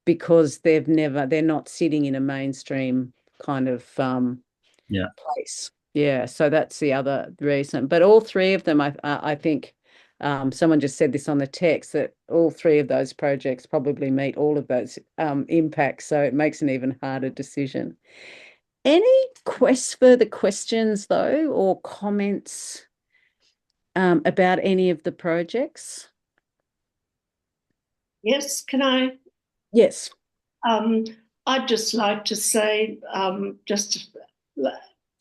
because they're not sitting in a mainstream kind of place. Yeah, so that's the other reason. But all three of them, I think. Someone just said this on the text, that all three of those projects probably meet all of those impacts, so it makes an even harder decision. Any further questions, though, or comments about any of the projects? Yes, can I? Yes. I'd just like to say just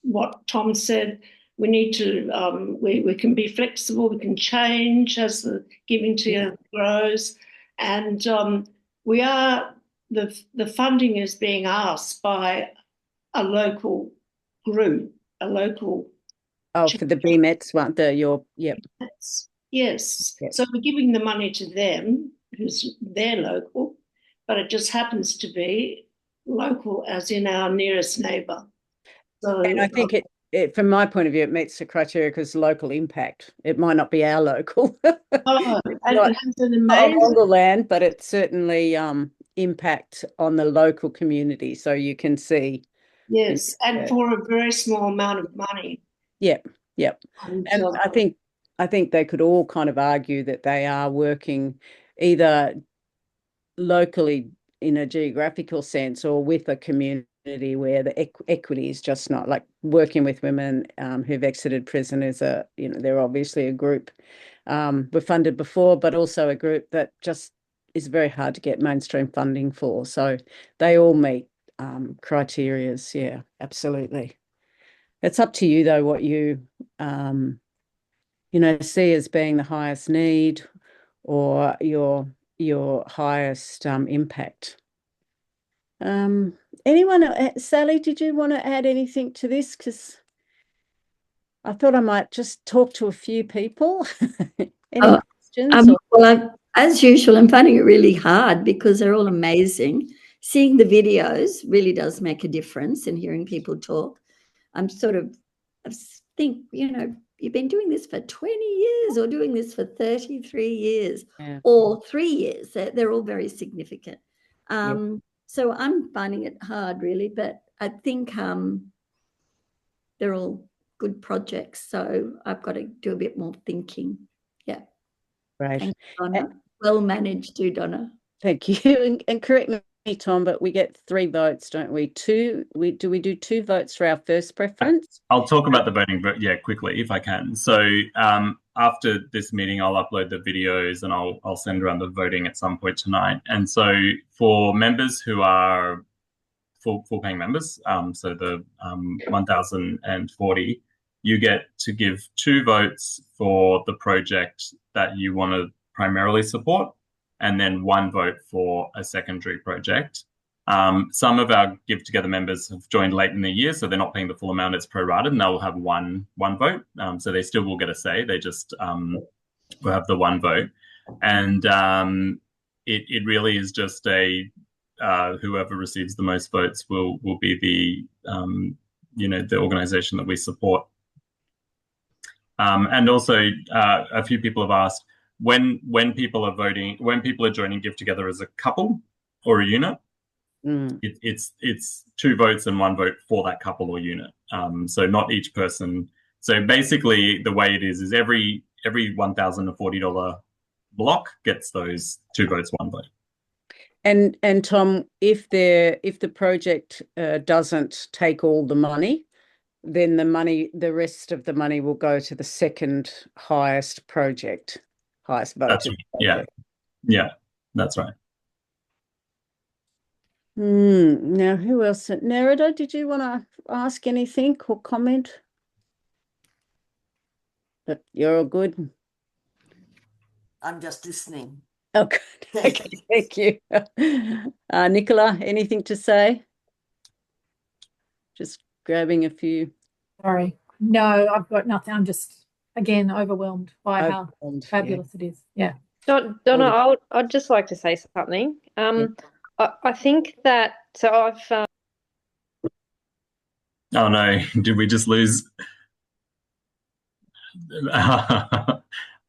what Tom said. We need to, we can be flexible, we can change as the Giving Together grows. And the funding is being asked by a local group, a local. Oh, for the BMETS one, yep. Yes. So we're giving the money to them, they're local, but it just happens to be local as in our nearest neighbour. So, and I think from my point of view, it meets the criteria because local impact. It might not be our local. And it has an amazing Wongal land, but it's certainly impact on the local community. So you can see. Yes, and for a very small amount of money. Yep. And I think they could all kind of argue that they are working either locally in a geographical sense or with a community where the equity is just not, like working with women who've exited prison is they're obviously a group were funded before, but also a group that just is very hard to get mainstream funding for. So they all meet criterias. Yeah, absolutely. It's up to you though what you see as being the highest need or your highest impact. Anyone, Sally, did you want to add anything to this? Because I thought I might just talk to a few people. Any questions? As usual, I'm finding it really hard because they're all amazing. Seeing the videos really does make a difference in hearing people talk. I think, you've been doing this for 20 years or doing this for 33 years or 3 years. They're all very significant. So I'm finding it hard, really, but I think they're all good projects. So I've got to do a bit more thinking. Yeah. Right. Thanks, Donna. Well managed too, Donna. Thank you. And correct me, Tom, but we get 3 votes, don't we? Do we do 2 votes for our first preference? I'll talk about the voting, but quickly if I can. So after this meeting, I'll upload the videos and I'll send around the voting at some point tonight. And so for members who are full paying members, so the 1,040, you get to give 2 votes for the project that you want to primarily support, and then 1 vote for a secondary project. Some of our Give Together members have joined late in the year, so they're not paying the full amount. It's prorated, and they'll have one vote. So they still will get a say. They just will have the 1 vote, and it really is just a whoever receives the most votes will be the the organisation that we support. And also, a few people have asked when people are voting, when people are joining Give Together as a couple or a unit. It's 2 votes and 1 vote for that couple or unit. So not each person. So basically, the way it is every $1,040 block gets those 2 votes, 1 vote. And Tom, if the project doesn't take all the money, then the rest of the money will go to the second highest voted. Yeah, that's right. Now, who else? Nerida, did you want to ask anything or comment? But you're all good. I'm just listening. Oh, good. Okay, thank you. Nicola, anything to say? Just grabbing a few. Sorry. No, I've got nothing. I'm just, again, overwhelmed by how fabulous it is. Yeah. Donna, I'd just like to say something. I think that, so I've... Oh no, did we just lose?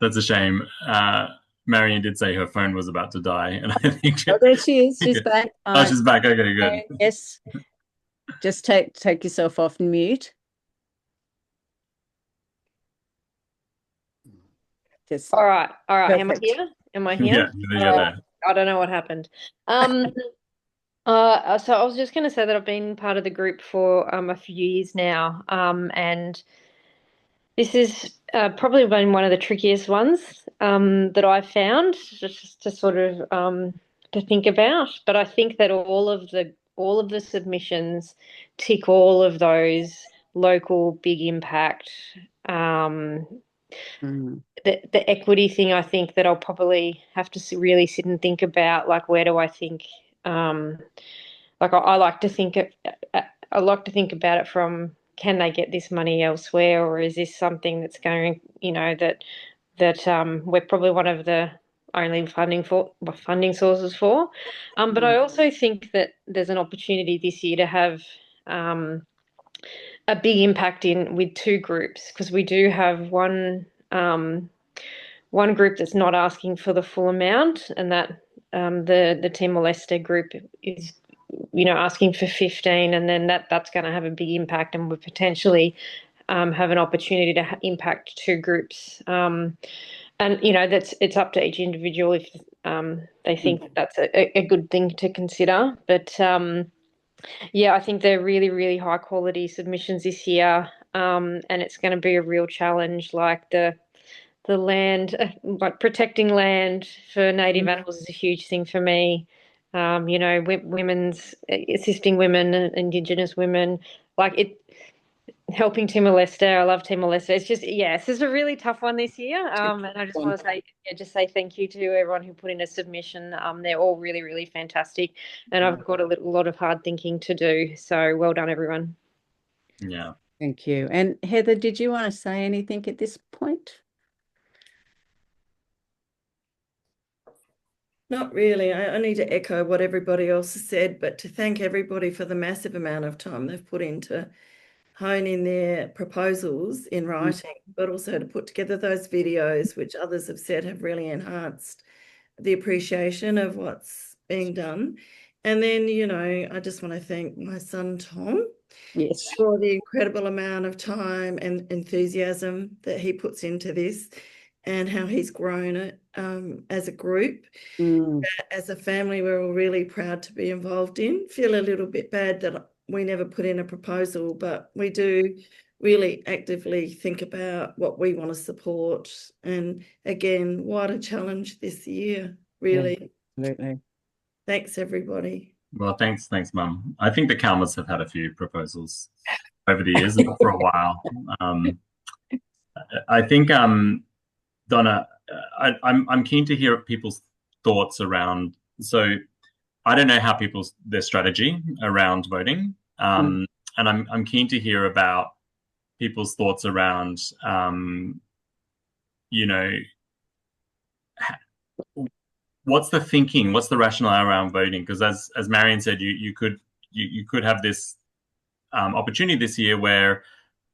That's a shame. Marion did say her phone was about to die, and I think there she is. She's back. Oh, she's back. Okay, good. Yes. Just take yourself off mute. All right. Perfect. Am I here? Am I here? Yeah, you're there. I don't know what happened. So I was just going to say that I've been part of the group for a few years now, and this has probably been one of the trickiest ones that I've found just to sort of to think about. But I think that all of the submissions tick all of those local big impact. The equity thing, I think that I'll probably have to really sit and think about, like, where do I think, like I like to think about it from, can they get this money elsewhere, or is this something that's going, that we're probably one of the only funding sources for. But I also think that there's an opportunity this year to have a big impact with 2 groups, because we do have one group that's not asking for the full amount, and that the Timor-Leste group is asking for 15, and then that's going to have a big impact, and we potentially have an opportunity to impact 2 groups. And it's up to each individual if they think that's a good thing to consider. But I think they're really, really high quality submissions this year, and it's going to be a real challenge. Like the land, like protecting land for native animals is a huge thing for me. Assisting women, Indigenous women, helping Timor-Leste. I love Timor-Leste. It's just a really tough one this year. And I just want to say thank you to everyone who put in a submission. They're all really, really fantastic, and I've got a lot of hard thinking to do. So well done, everyone. Yeah. Thank you. And Heather, did you want to say anything at this point? Not really. I need to echo what everybody else has said, but to thank everybody for the massive amount of time they've put into honing their proposals in writing, but also to put together those videos, which others have said have really enhanced the appreciation of what's being done. And then, I just want to thank my son, Tom, for the incredible amount of time and enthusiasm that he puts into this, and how he's grown it as a group. As a family, we're all really proud to be involved in. Feel a little bit bad that we never put in a proposal, but we do really actively think about what we want to support. And again, what a challenge this year, really. Yeah, absolutely. Thanks, everybody. Well, thanks, Mum. I think the Calmers have had a few proposals over the years for a while. I think, Donna, I'm keen to hear people's thoughts around. So, I don't know how their strategy around voting, and I'm keen to hear about people's thoughts around, what's the thinking, what's the rationale around voting? Because as Marion said, you could have this opportunity this year where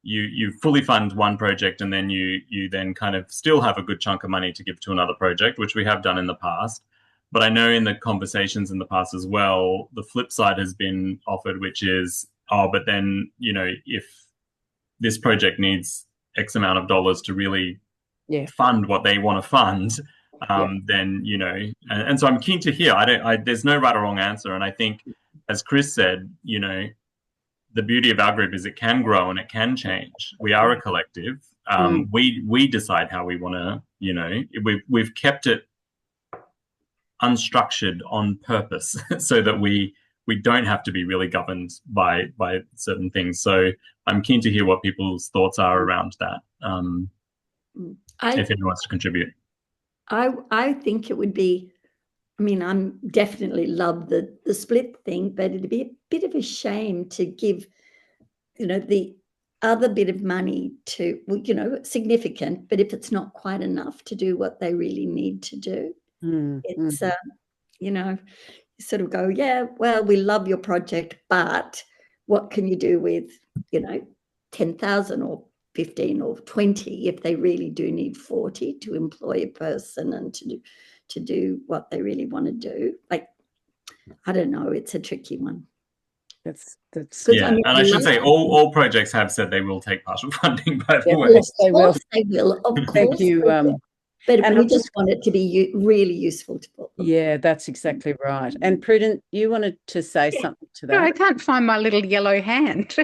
you fully fund one project and then you then kind of still have a good chunk of money to give to another project, which we have done in the past. But I know in the conversations in the past as well, the flip side has been offered, which is, but then, if this project needs X amount of dollars to really fund what they want to fund, then, and so I'm keen to hear, there's no right or wrong answer. And I think, as Chris said, the beauty of our group is it can grow and it can change. We are a collective. We decide how we want to, we've kept it unstructured on purpose so that we don't have to be really governed by certain things. So I'm keen to hear what people's thoughts are around that. If anyone wants to contribute. I think it would be, I'm definitely love the split thing, but it'd be a bit of a shame to give, the other bit of money to, significant, but if it's not quite enough to do what they really need to do, it's, you sort of go, yeah, well, we love your project, but what can you do with, 10,000 or 15 or 20 if they really do need 40 to employ a person and to do what they really want to do? Like, I don't know, it's a tricky one. That's yeah, and I should say all projects have said they will take partial funding, by the way. Yes, they will. They will. Of course. Thank you. But we just want it to be really useful to people. Yeah, that's exactly right. And Prudent, you wanted to say something to that? No, I can't find my little yellow hand.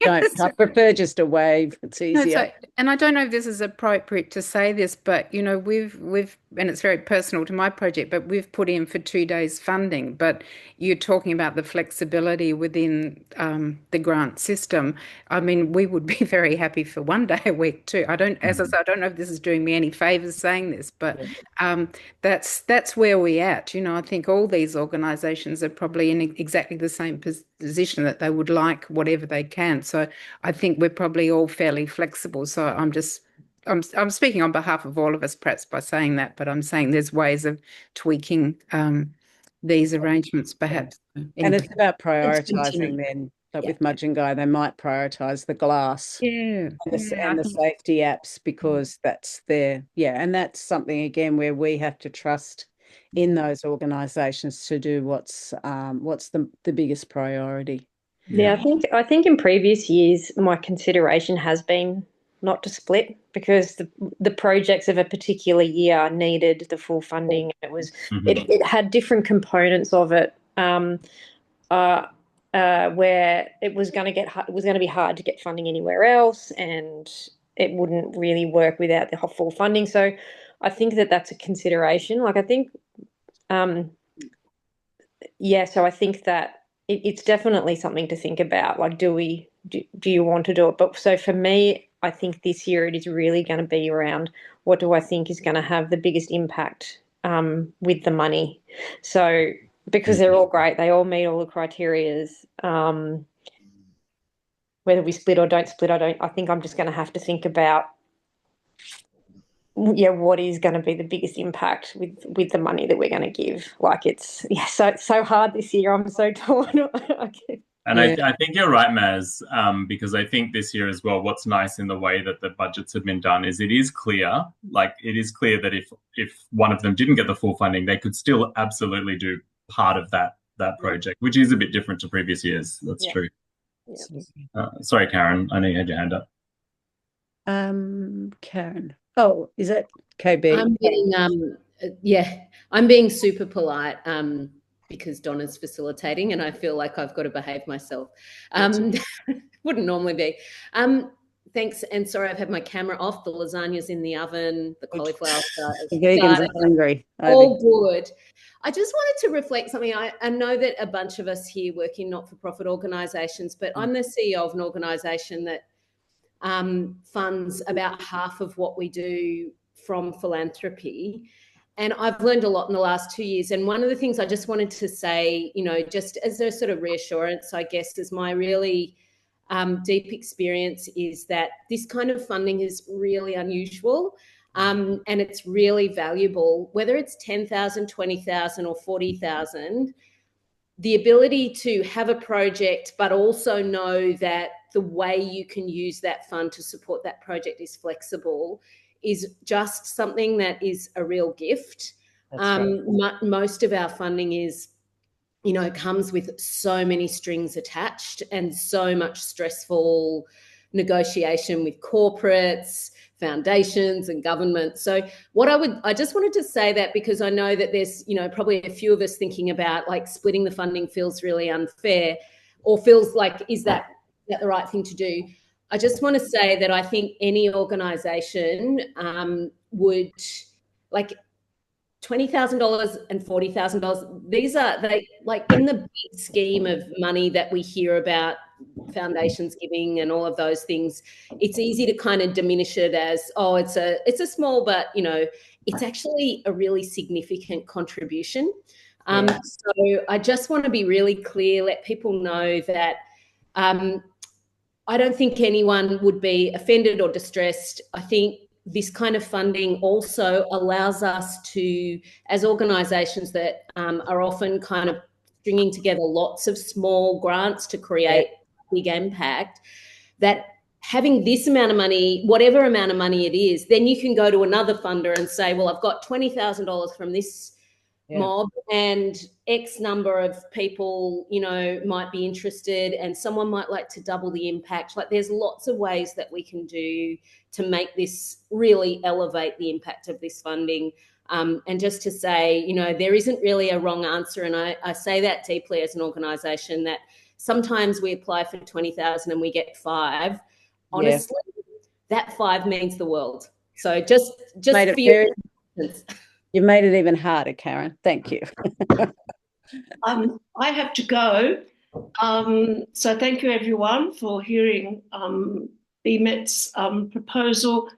Don't. I prefer just a wave. It's easier. And I don't know if this is appropriate to say this, but we've and it's very personal to my project, but we've put in for 2 days funding. But you're talking about the flexibility within the grant system. We would be very happy for 1 day a week too. I don't know if this is doing me any favors saying this, but that's where we're at. I think all these organisations are probably in exactly the same position that they would like whatever they can. So I think we're probably all fairly flexible. So I'm speaking on behalf of all of us, perhaps, by saying that, but I'm saying there's ways of tweaking these arrangements, perhaps. And it's about prioritising then. Like with Mudjingai, they might prioritise the glass and the safety apps because that's and that's something, again, where we have to trust in those organisations to do what's the biggest priority. Yeah, I think in previous years my consideration has been not to split because the projects of a particular year needed the full funding. It was it had different components of it where it was going to be hard to get funding anywhere else, and it wouldn't really work without the full funding. So I think that's a consideration. Like I think, so I think that it's definitely something to think about. Like, do you want to do it? But so for me, I think this year it is really going to be around what do I think is going to have the biggest impact with the money. So because they're all great, they all meet all the criterias. Whether we split or don't split, I think I'm just going to have to think about what is going to be the biggest impact with the money that we're going to give. Like it's so hard this year. I'm so torn. And I think you're right, Maz, because I think this year as well, what's nice in the way that the budgets have been done is it is clear that if one of them didn't get the full funding, they could still absolutely do part of that project, which is a bit different to previous years. That's true. Yeah. Sorry, Karen, I know you had your hand up. Karen. Oh, is it KB? I'm being super polite because Donna's facilitating and I feel like I've got to behave myself. wouldn't normally be. Thanks, and sorry, I've had my camera off. The lasagna's in the oven, the cauliflower The vegans are hungry. all good. I just wanted to reflect something. I know that a bunch of us here work in not-for-profit organisations, but I'm the CEO of an organisation that funds about half of what we do from philanthropy. And I've learned a lot in the last 2 years. And one of the things I just wanted to say, you know, just as a sort of reassurance, I guess, is my really deep experience is that this kind of funding is really unusual. And it's really valuable, whether it's 10,000, 20,000 or 40,000, the ability to have a project, but also know that the way you can use that fund to support that project is flexible is just something that is a real gift. Most of our funding is, you know, comes with so many strings attached and so much stressful negotiation with corporates, foundations and government. So I just wanted to say that because I know that there's, you know, probably a few of us thinking about like splitting the funding feels really unfair or feels like, is that the right thing to do? I just want to say that I think any organisation would like $20,000 and $40,000. These are like in the big scheme of money that we hear about foundations giving and all of those things. It's easy to kind of diminish it as, oh, it's a small, but you know, it's actually a really significant contribution. So I just want to be really clear, let people know that I don't think anyone would be offended or distressed. I think this kind of funding also allows us to, as organisations that are often kind of stringing together lots of small grants to create big impact, that having this amount of money, whatever amount of money it is, then you can go to another funder and say, well, I've got $20,000 from this mob and X number of people, you know, might be interested and someone might like to double the impact. Like there's lots of ways that we can do to make this really elevate the impact of this funding. And just to say, you know, there isn't really a wrong answer. And I say that deeply as an organisation that sometimes we apply for 20,000 and we get 5. Honestly, that 5 means the world. So just for your You've made it even harder, Karen. Thank you. I have to go. So thank you, everyone, for hearing BMET's proposal.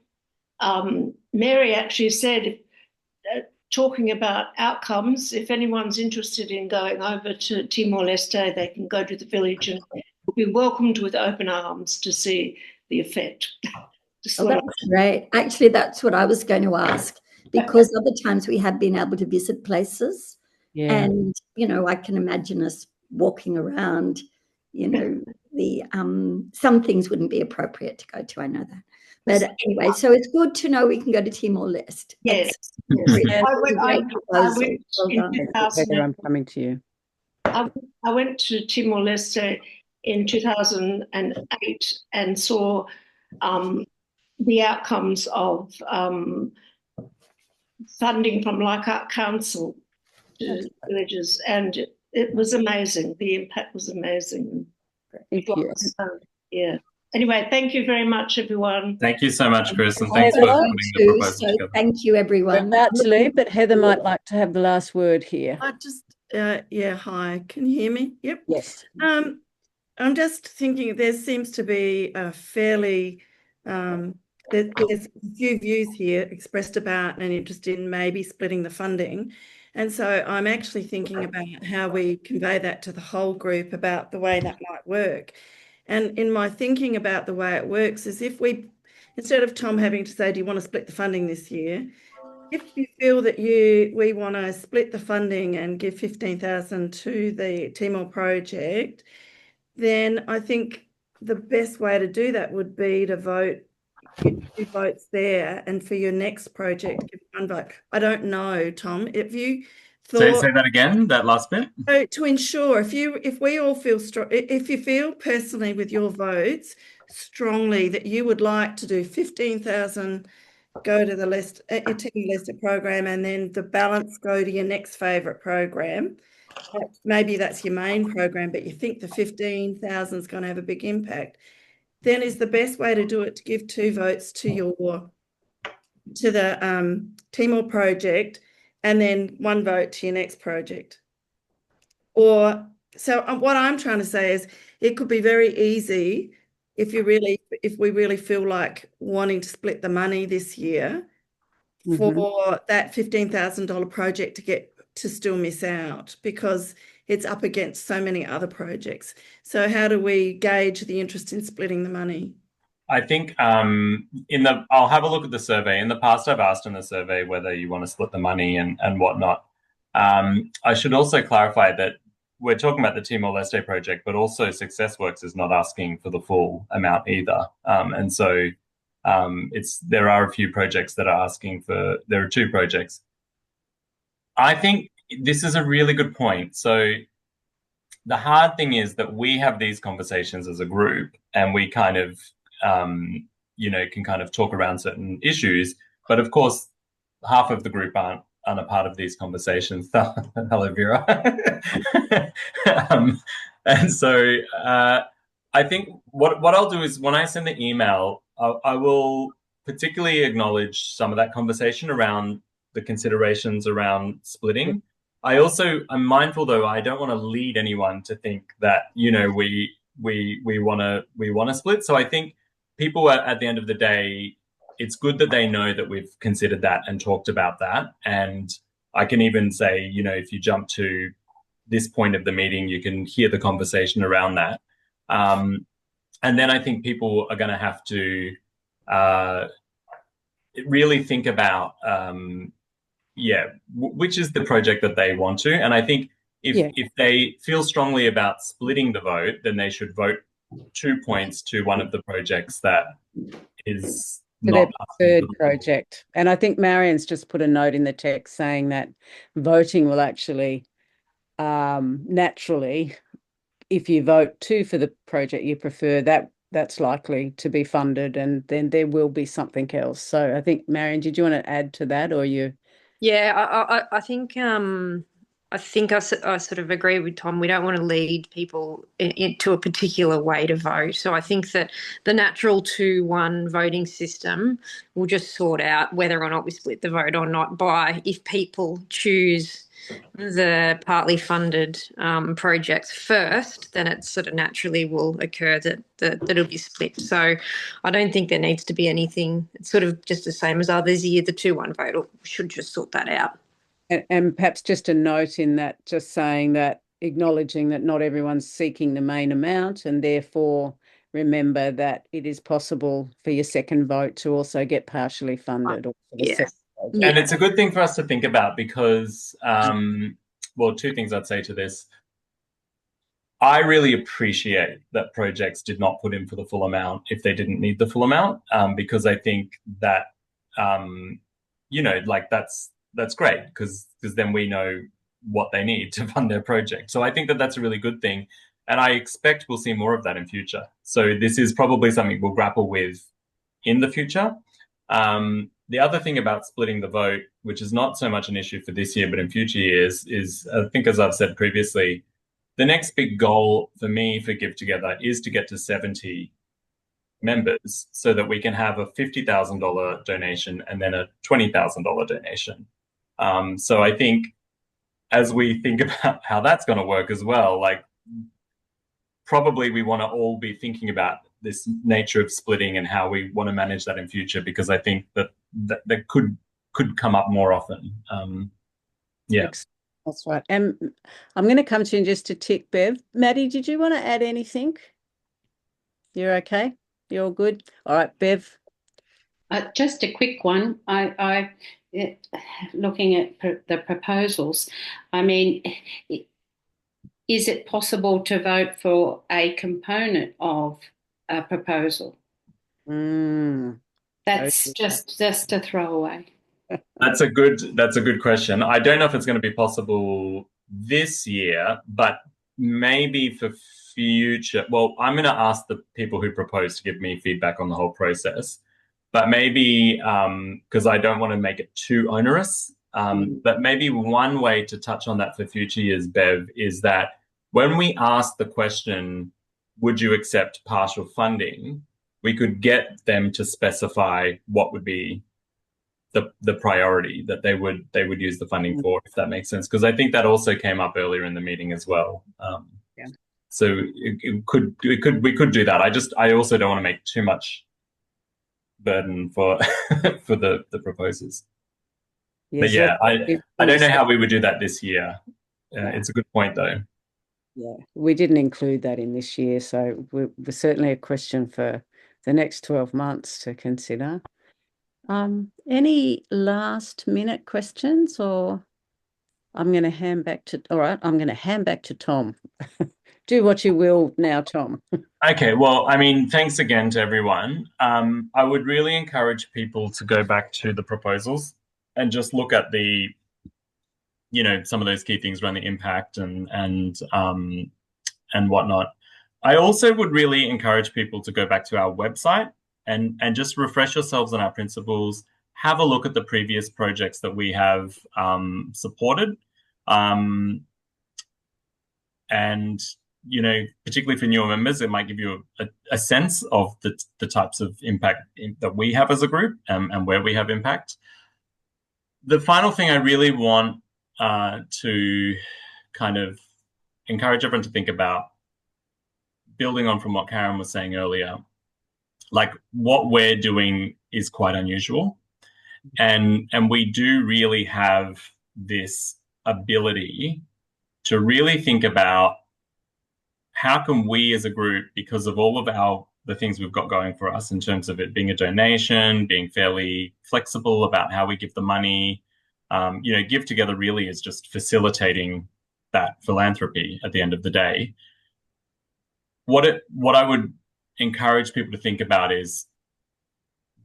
Mary actually said, talking about outcomes, if anyone's interested in going over to Timor-Leste, they can go to the village and will be welcomed with open arms to see the effect. Oh, that's great. Actually, that's what I was going to ask. Because other times we have been able to visit places and, you know, I can imagine us walking around, you know, the some things wouldn't be appropriate to go to, I know that. But anyway, so it's good to know we can go to Timor-Leste. Yes. I'm coming to you. I went to Timor-Leste in 2008 and saw the outcomes of funding from Leichhardt Council to villages, and it was amazing. The impact was amazing. Thank you. Yeah. Anyway, thank you very much, everyone. Thank you so much, Chris, and thanks for putting the proposal together. Thank you, everyone. We're about to leave, but Heather might like to have the last word here. I just, hi, can you hear me? Yep. Yes. I'm just thinking there seems to be a fairly there's a few views here expressed about an interest in maybe splitting the funding. And so I'm actually thinking about how we convey that to the whole group about the way that might work. And in my thinking about the way it works is if we, instead of Tom having to say, do you want to split the funding this year? If you feel that we want to split the funding and give 15,000 to the Timor project, then I think the best way to do that would be to vote 2 votes there, and for your next project, give 1 vote. I don't know, Tom, if you thought... Say that again, that last bit. So to ensure, if we all feel strong, if you feel personally with your votes strongly that you would like to do 15,000 go to the Timor-Leste program and then the balance go to your next favourite program, maybe that's your main program, but you think the 15,000 is going to have a big impact, then is the best way to do it to give 2 votes to the Timor project and then 1 vote to your next project. Or so what I'm trying to say is it could be very easy if we really feel like wanting to split the money this year for that $15,000 project to still miss out because it's up against so many other projects. So how do we gauge the interest in splitting the money? I think I'll have a look at the survey. In the past, I've asked in the survey whether you want to split the money and whatnot. I should also clarify that we're talking about the Timor-Leste project, but also SuccessWorks is not asking for the full amount either. And so there are a few projects that are asking for, there are 2 projects. I think this is a really good point. So the hard thing is that we have these conversations as a group and we kind of, can kind of talk around certain issues. But of course, half of the group aren't a part of these conversations. Hello, Vera. And so I think what I'll do is when I send the email, I will particularly acknowledge some of that conversation around the considerations around splitting. I'm mindful though, I don't want to lead anyone to think that, we want to split. So I think people at the end of the day, it's good that they know that we've considered that and talked about that. And I can even say, if you jump to this point of the meeting, you can hear the conversation around that. And then I think people are going to have to really think about, which is the project that they want to. And I think if they feel strongly about splitting the vote, then they should vote 2 points to one of the projects that is their preferred project. And I think Marion's just put a note in the text saying that voting will actually naturally, if you vote 2 for the project you prefer, that's likely to be funded, and then there will be something else. So I think, Marion, did you want to add to that, or you? Yeah, I think I sort of agree with Tom. We don't want to lead people into a particular way to vote. So I think that the natural 2-1 voting system will just sort out whether or not we split the vote or not by if people choose the partly funded projects first, then it sort of naturally will occur that it'll be split. So I don't think there needs to be anything. It's sort of just the same as others year. The 2-1 vote should just sort that out. And perhaps just a note in that, just saying that, acknowledging that not everyone's seeking the main amount, and therefore remember that it is possible for your second vote to also get partially funded. Or And it's a good thing for us to think about because, 2 things I'd say to this. I really appreciate that projects did not put in for the full amount if they didn't need the full amount, because I think that, that's great because then we know what they need to fund their project. So I think that that's a really good thing. And I expect we'll see more of that in future. So this is probably something we'll grapple with in the future. The other thing about splitting the vote, which is not so much an issue for this year, but in future years, is I think, as I've said previously, the next big goal for me for Give Together is to get to 70 members so that we can have a $50,000 donation and then a $20,000 donation. So I think as we think about how that's going to work as well, probably we want to all be thinking about this nature of splitting and how we want to manage that in future, because I think that could come up more often. That's right. And I'm going to come to you in just a tick, Bev. Maddie, did you want to add anything? You're okay? You're all good? All right, Bev. Just a quick one. I looking at the proposals, I mean, is it possible to vote for a component of a proposal? That's just a throwaway. That's a good question. I don't know if it's going to be possible this year, but maybe for future. Well, I'm going to ask the people who propose to give me feedback on the whole process. But maybe, because I don't want to make it too onerous, but maybe one way to touch on that for future years, Bev, is that when we ask the question, would you accept partial funding, we could get them to specify what would be the priority that they would use the funding for, if that makes sense. Because I think that also came up earlier in the meeting as well. Yeah. So we could do that. I also don't want to make too much burden for for the proposers. Yeah, But so yeah, it I don't know was- how we would do that this year. It's a good point though. Yeah, we didn't include that in this year, so we're certainly a question for the next 12 months to consider. Any last minute questions, or I'm going to hand back to, all right, I'm going to hand back to Tom. Do what you will now, Tom. Okay, well, I mean, thanks again to everyone. I would really encourage people to go back to the proposals and just look at the, you know, some of those key things around the impact and whatnot. I also would really encourage people to go back to our website and just refresh yourselves on our principles. Have a look at the previous projects that we have supported, and you know, particularly for newer members, it might give you a sense of the types of impact that we have as a group and where we have impact. The final thing I really want to kind of encourage everyone to think about, building on from what Karen was saying earlier, like what we're doing is quite unusual. And we do really have this ability to really think about how can we as a group, because of all of the things we've got going for us in terms of it being a donation, being fairly flexible about how we give the money, you know, Give Together really is just facilitating that philanthropy at the end of the day. What I would encourage people to think about is,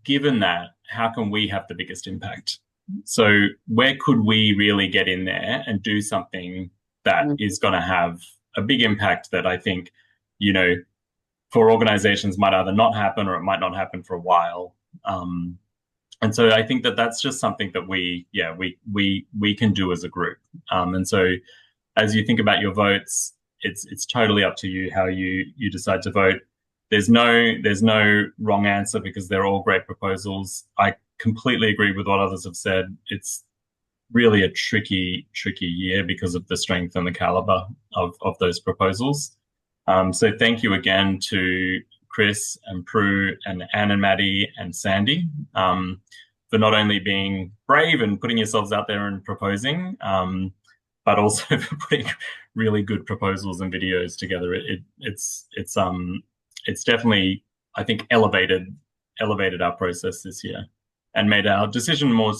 given that, how can we have the biggest impact? So where could we really get in there and do something that is going to have a big impact that I think, you know, for organizations might either not happen or it might not happen for a while. And so I think that that's just something that we can do as a group. And so as you think about your votes, it's totally up to you how you decide to vote. There's no wrong answer because they're all great proposals. I completely agree with what others have said. It's really a tricky year because of the strength and the caliber of those proposals. So thank you again to Chris and Prue and Anne and Maddie and Sandy for not only being brave and putting yourselves out there and proposing, but also for putting really good proposals and videos together. It's definitely, I think, elevated our process this year and made our decision more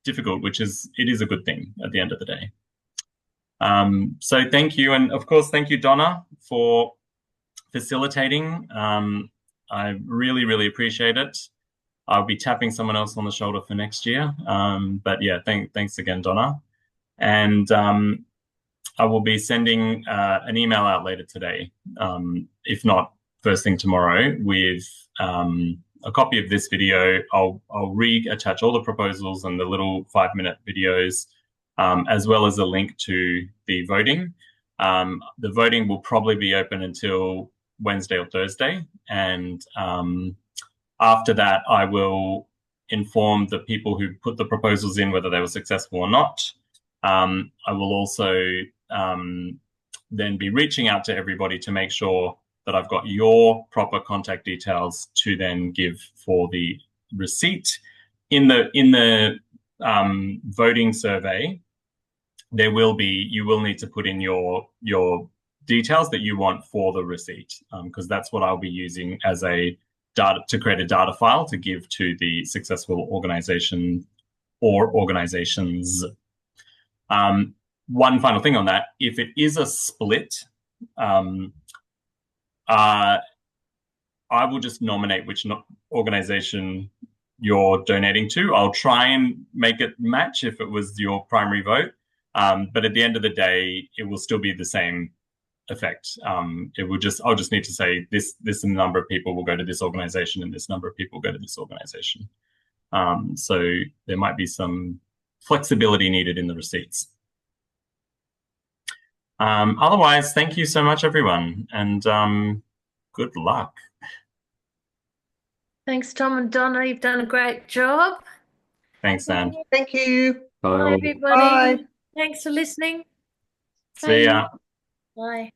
difficult, which is a good thing at the end of the day. So thank you, and of course thank you, Donna, for facilitating. I really appreciate it. I'll be tapping someone else on the shoulder for next year. But yeah, thanks again, Donna. And I will be sending an email out later today, if not first thing tomorrow, with a copy of this video. I'll reattach all the proposals and the little 5-minute videos, as well as a link to the voting. The voting will probably be open until Wednesday or Thursday. And after that, I will inform the people who put the proposals in whether they were successful or not. I will also then be reaching out to everybody to make sure that I've got your proper contact details to then give for the receipt. In the voting survey, you will need to put in your details that you want for the receipt, because that's what I'll be using as a data to create a data file to give to the successful organization or organizations. One final thing on that: if it is a split, I will just nominate which organization you're donating to. I'll try and make it match if it was your primary vote, but at the end of the day, it will still be the same effect. I'll just need to say this number of people will go to this organization and this number of people go to this organization. So there might be some flexibility needed in the receipts. Otherwise, thank you so much, everyone, and good luck. Thanks, Tom and Donna. You've done a great job. Thanks, Anne. Thank you. Bye, everybody. Bye. Thanks for listening. See ya. Bye.